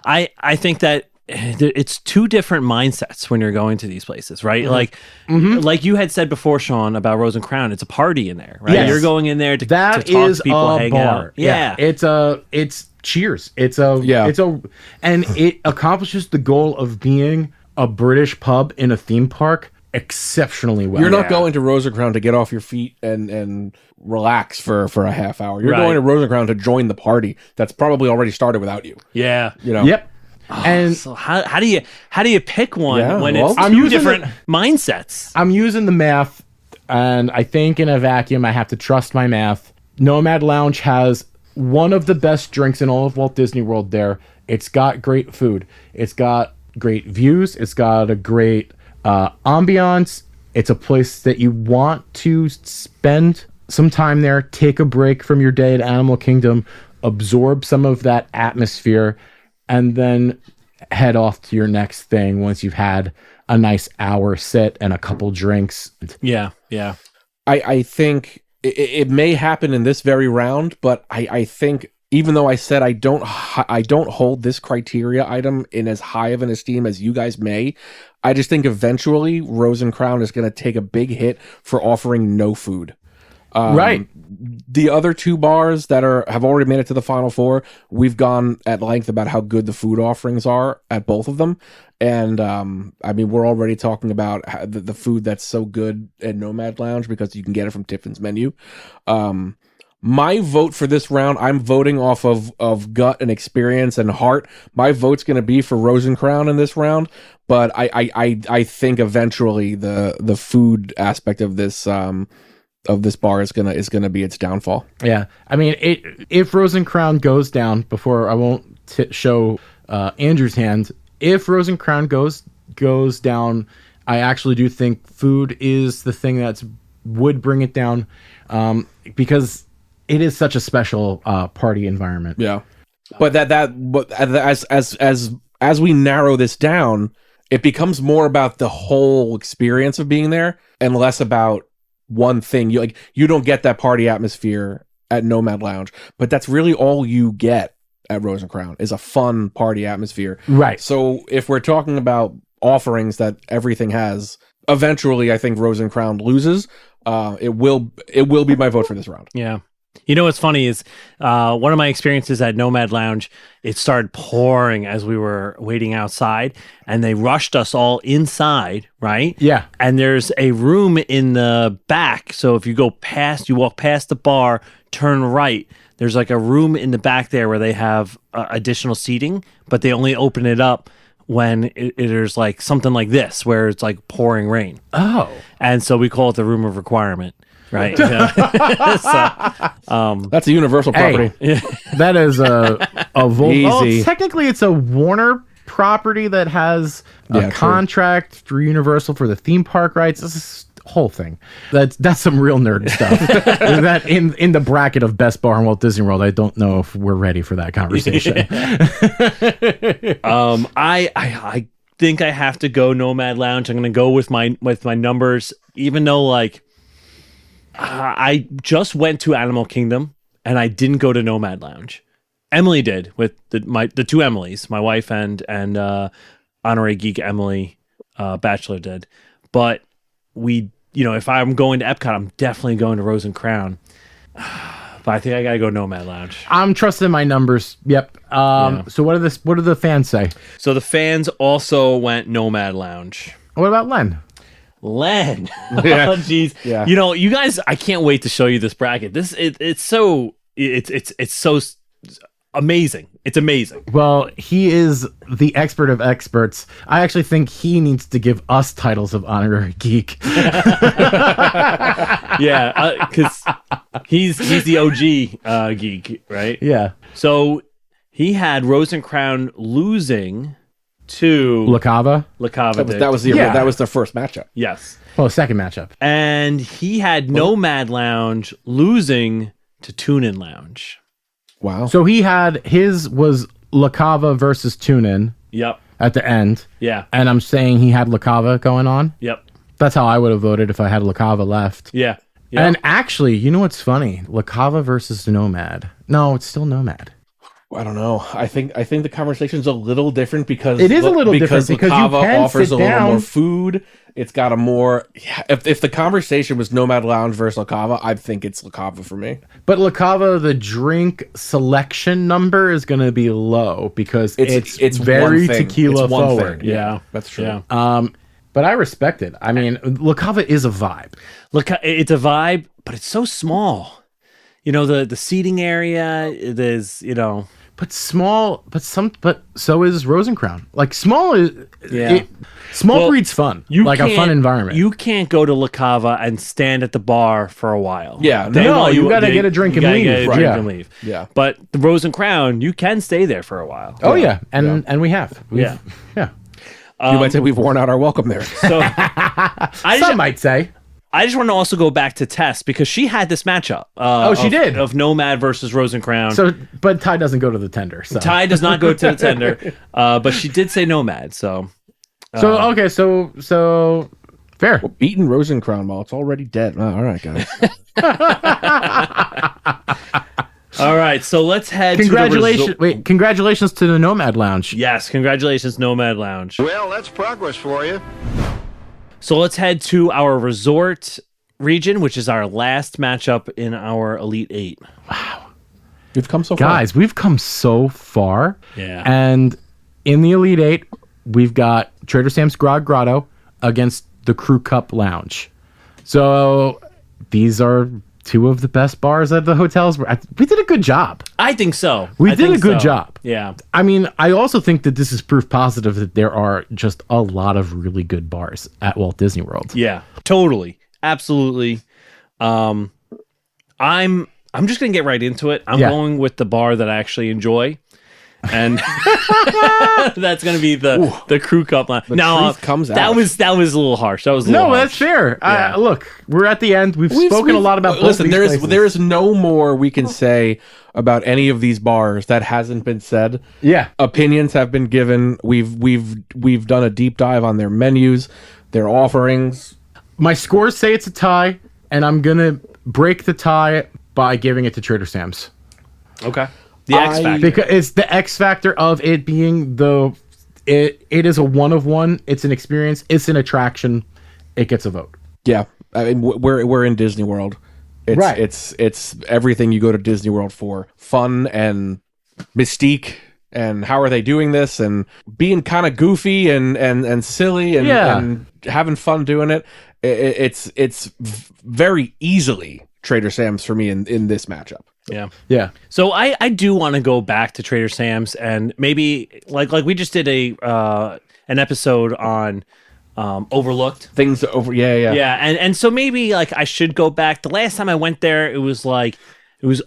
I think that it's two different mindsets when you're going to these places, right? Like you had said before, Sean, about Rose and Crown. It's a party in there, right? Yes. You're going in there to That to talk is to people, a hang bar. out. Yeah. It's Cheers. And it accomplishes the goal of being a British pub in a theme park exceptionally well. You're not going to Rosencrown to get off your feet and relax for a half hour. You're Right. going to Rosencrown to join the party that's probably already started without you. Yeah. You know. Yep. And So how do you pick one Yeah, when well, it's I'm two using different mindsets? I'm using the math, and I think in a vacuum, I have to trust my math. Nomad Lounge has one of the best drinks in all of Walt Disney World there. It's got great food. It's got great views. It's got a great ambiance. It's a place that you want to spend some time there, take a break from your day at Animal Kingdom, absorb some of that atmosphere, and then head off to your next thing once you've had a nice hour sit and a couple drinks. Yeah. I think it may happen in this very round, but I think even though I said I don't hold this criteria item in as high of an esteem as you guys may, I just think eventually Rose and Crown is going to take a big hit for offering no food. Right. The other two bars that have already made it to the Final Four, we've gone at length about how good the food offerings are at both of them. And I mean, we're already talking about the food that's so good at Nomad Lounge because you can get it from Tiffin's menu. My vote for this round, I'm voting off of gut and experience and heart. My vote's going to be for Rose and Crown in this round, but I think eventually the food aspect of this bar is gonna be its downfall. Yeah. I mean, if Rose and Crown goes down, before I won't show Andrew's hand, if Rose and Crown goes down, I actually do think food is the thing that would bring it down, because it is such a special party environment. Yeah, but but as we narrow this down, it becomes more about the whole experience of being there and less about one thing. You don't get that party atmosphere at Nomad Lounge, but that's really all you get at Rose and Crown is a fun party atmosphere. Right. So if we're talking about offerings that everything has, eventually I think Rose and Crown loses. It will be my vote for this round. Yeah. You know what's funny is one of my experiences at Nomad Lounge, it started pouring as we were waiting outside, and they rushed us all inside, right? Yeah. And there's a room in the back. So if you walk past the bar, turn right, there's like a room in the back there where they have additional seating, but they only open it up when there's like something like this, where it's like pouring rain. Oh. And so we call it the room of requirement. Right. That's a universal property. That is a Easy. technically it's a Warner property that has a Yeah, true. contract for Universal for the theme park rights. This is whole thing. That's some real nerd stuff. That in the bracket of best bar in Walt Disney World, I don't know if we're ready for that conversation. I think I have to go Nomad Lounge. I'm going to go with my numbers, even though like I just went to Animal Kingdom and I didn't go to Nomad Lounge. Emily did with the two Emilys, my wife and honorary geek Emily Bachelor did. But if I'm going to Epcot, I'm definitely going to Rose and Crown. But I think I gotta go Nomad Lounge. I'm trusting my numbers. Yep. So what do the fans say? So the fans also went Nomad Lounge. What about Len? Len. Yeah. Oh, jeez. Yeah. You guys, I can't wait to show you this bracket. It's so amazing. It's amazing. Well, he is the expert of experts. I actually think he needs to give us titles of honorary geek. Yeah, because he's the OG geek, right? Yeah. So he had Rose and Crown losing to La Cava. That was Yeah. that was their first matchup. Yes. Well, second matchup. And he had Nomad Lounge losing to Tune-In Lounge. Wow. So his was La Cava versus Tune-In Yep. at the end. Yeah. And I'm saying he had La Cava going on. Yep. That's how I would have voted if I had La Cava left. Yeah. Yep. And actually, you know what's funny? La Cava versus Nomad. No, it's still Nomad. I don't know. I think the conversation's a little different because It is a little different because you Lacava can offers sit a little down. more food. It's got a more. Yeah, if the conversation was Nomad Lounge versus La Cava, I think it's La Cava for me. But La Cava, the drink selection number is going to be low because it's very one thing. tequila It's one forward. thing. Yeah. That's true. Yeah. But I respect it. I mean, La Cava is a vibe. Look, it's a vibe, but it's so small. The seating area, there's, But small, but so is Rosencrown. Like small is Yeah. small Well, breeds fun. Like a fun environment. You can't go to La Cava and stand at the bar for a while. Yeah, No, you gotta get a drink and gotta leave. Get a drink Yeah. and leave. Yeah. But the Rose and Crown, you can stay there for a while. Oh yeah, and we have. Yeah. Yeah. You might say we've worn out our welcome there. So I Some might say. just want to also go back to Tess because she had this matchup. She did? Of Nomad versus Rose and Crown. So, but Ty doesn't go to the tender. So, Ty does not go to the tender, but she did say Nomad. So okay, so fair. Beaten Rosencrown while it's already dead. Oh, all right, guys. all right, so let's head. Congratulations! To the Wait, congratulations to the Nomad Lounge. Yes, congratulations, Nomad Lounge. Well, that's progress for you. So let's head to our resort region, which is our last matchup in our Elite Eight. We've come so far. Guys, we've come so far. Yeah. And in the Elite Eight, we've got Trader Sam's Grotto against the Crew Cup Lounge. So these are two of the best bars at the hotels. We did a good job. I think so. We I did think a good so. job. Yeah. I mean, I also think that this is proof positive that there are just a lot of really good bars at Walt Disney World. Yeah. Totally. Absolutely. I'm just gonna get right into it. I'm Yeah. going with the bar that I actually enjoy. And that's gonna be the Crew Cup line. No, truth comes that out. was a little harsh. That was a little No, harsh. that's fair. Yeah. Look, we're at the end. We've spoken a lot about both Listen, these places. there is no more we can say about any of these bars that hasn't been said. Yeah. Opinions have been given. We've done a deep dive on their menus, their offerings. My scores say it's a tie, and I'm gonna break the tie by giving it to Trader Sam's. Okay. The X Factor. Because it's the X factor of it being it is a one of one. It's an experience. It's an attraction. It gets a vote. Yeah, I mean we're in Disney World. It's, Right. It's everything you go to Disney World for: fun and mystique. And how are they doing this? And being kind of goofy and silly and, Yeah. and having fun doing it. It's very easily Trader Sam's for me in this matchup. Yeah. Yeah. So I do want to go back to Trader Sam's and maybe like we just did an episode on Overlooked. Things over, yeah. Yeah, and so maybe like I should go back. The last time I went there, it was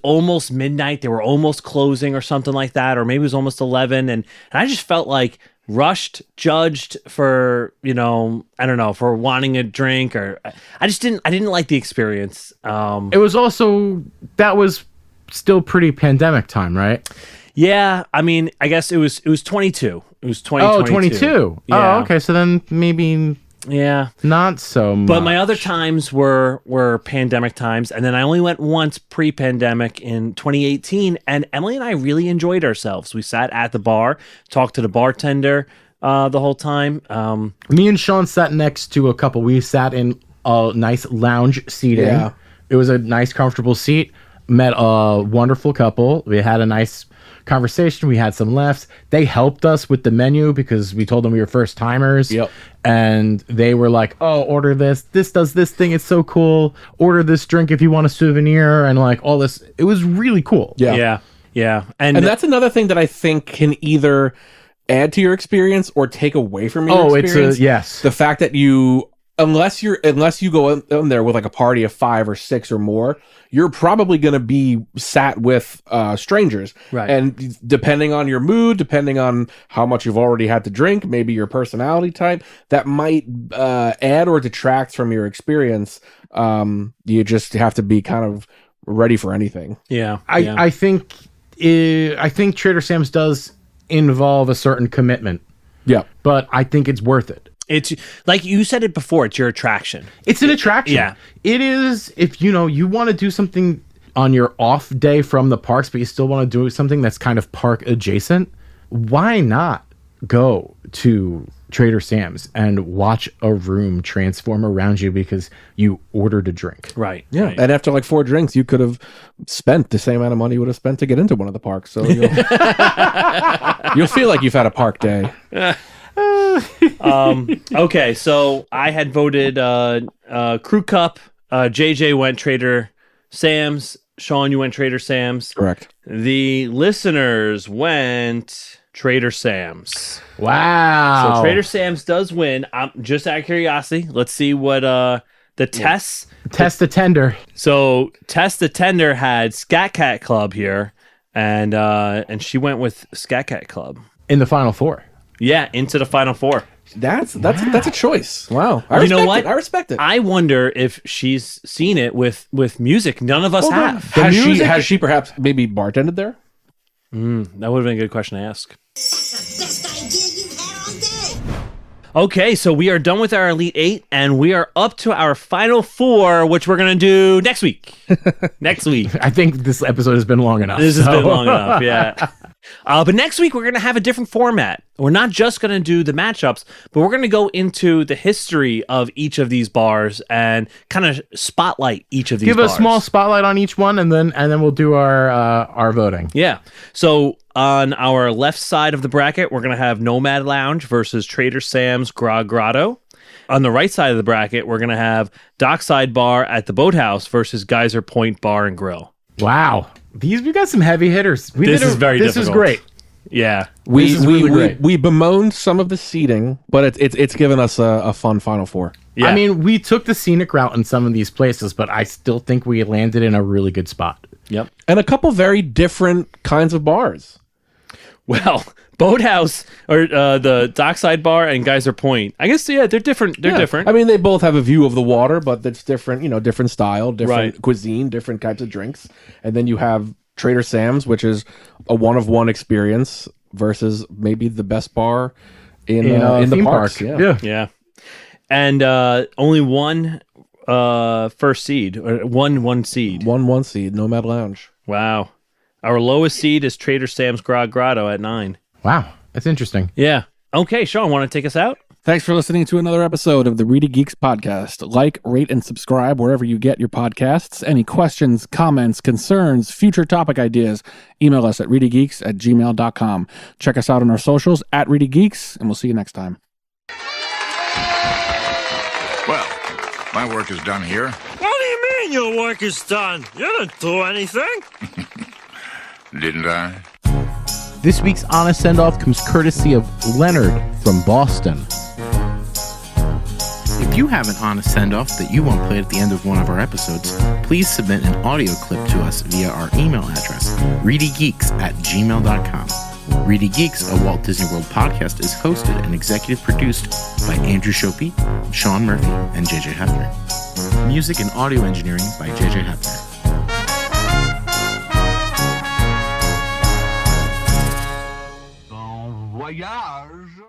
almost midnight. They were almost closing or something like that, or maybe it was almost 11, and I just felt like rushed, judged for, I don't know, for wanting a drink, or I didn't like the experience. It was also, that was still pretty pandemic time, right? Yeah, I mean, I guess it was 22. It was 2022. Oh, 22. Yeah. Oh, okay. So then maybe not so much. But my other times were pandemic times, and then I only went once pre-pandemic in 2018, and Emily and I really enjoyed ourselves. We sat at the bar, talked to the bartender the whole time. Me and Sean sat next to a couple. We sat in a nice lounge seating. Yeah. It was a nice, comfortable seat. Met a wonderful couple. We had a nice conversation. We had some laughs. They helped us with the menu because we told them we were first timers. Yep. And they were like, "Oh, order this. This does this thing. It's so cool. Order this drink if you want a souvenir," and like all this. It was really cool. Yeah. Yeah. And that's another thing that I think can either add to your experience or take away from your Oh, experience. yes. The fact that you, unless you go in there with like a party of 5 or 6 or more, you're probably going to be sat with strangers. Right. And depending on your mood, depending on how much you've already had to drink, maybe your personality type, that might add or detract from your experience. You just have to be kind of ready for anything. Yeah. I think Trader Sam's does involve a certain commitment, Yeah. but I think it's worth it. It's like you said it before, it's your attraction. It's an attraction. Yeah. It is. If you want to do something on your off day from the parks, but you still want to do something that's kind of park adjacent, why not go to Trader Sam's and watch a room transform around you because you ordered a drink? Right. Yeah. Right. And after like 4 drinks, you could have spent the same amount of money you would have spent to get into one of the parks. So you'll feel like you've had a park day. Okay, so I had voted Crew Cup. JJ went Trader Sam's. Sean, you went Trader Sam's. Correct. The listeners went Trader Sam's. Wow. So Trader Sam's does win. Just out of curiosity, let's see what the Tess. Test the tender. So Tess the Tender had Scat Cat Club here, and she went with Scat Cat Club. In the Final Four. Yeah, into the Final Four. That's a choice. Wow. You know what? I respect it. I wonder if she's seen it with music. None of us have. Has she perhaps maybe bartended there? That would have been a good question to ask. Best idea you've had all day. Okay, so we are done with our Elite 8, and we are up to our Final 4, which we're going to do next week. Next week. I think this episode has been long enough. This has been long enough, yeah. But next week, we're going to have a different format. We're not just going to do the matchups, but we're going to go into the history of each of these bars and kind of spotlight each of these Give bars. a small spotlight on each one, and then we'll do our voting. Yeah. So on our left side of the bracket, we're going to have Nomad Lounge versus Trader Sam's Grog Grotto. On the right side of the bracket, we're going to have Dockside Bar at the Boathouse versus Geyser Point Bar and Grill. Wow. We got some heavy hitters. This is very difficult. This is great. Yeah. We is really great. we bemoaned some of the seating, but it's given us a fun Final Four. Yeah. I mean, we took the scenic route in some of these places, but I still think we landed in a really good spot. Yep. And a couple very different kinds of bars. Well, Boathouse or the Dockside Bar and Geyser Point. I guess they're different. They're different. I mean, they both have a view of the water, but it's different. Different style, different Right. cuisine, different types of drinks. And then you have Trader Sam's, which is a one-of-one experience versus maybe the best bar in the theme parks. park. Yeah. Yeah. And only one first seed or one seed. 1-1 seed, Nomad Lounge. Wow. Our lowest seed is Trader Sam's Grog Grotto at 9. Wow. That's interesting. Yeah. Okay, Sean, want to take us out? Thanks for listening to another episode of the ReedyGeeks podcast. Like, rate, and subscribe wherever you get your podcasts. Any questions, comments, concerns, future topic ideas, email us at reedygeeks@gmail.com. Check us out on our socials at ReedyGeeks, and we'll see you next time. Well, my work is done here. What do you mean your work is done? You didn't do anything. Didn't I? This week's Honest Send-Off comes courtesy of Leonard from Boston. If you have an honest send-off that you want played at the end of one of our episodes, please submit an audio clip to us via our email address, reedygeeks@gmail.com. ReedyGeeks, a Walt Disney World podcast, is hosted and executive produced by Andrew Shopey, Sean Murphy, and JJ Hefner. Music and audio engineering by JJ Hefner. Bon voyage!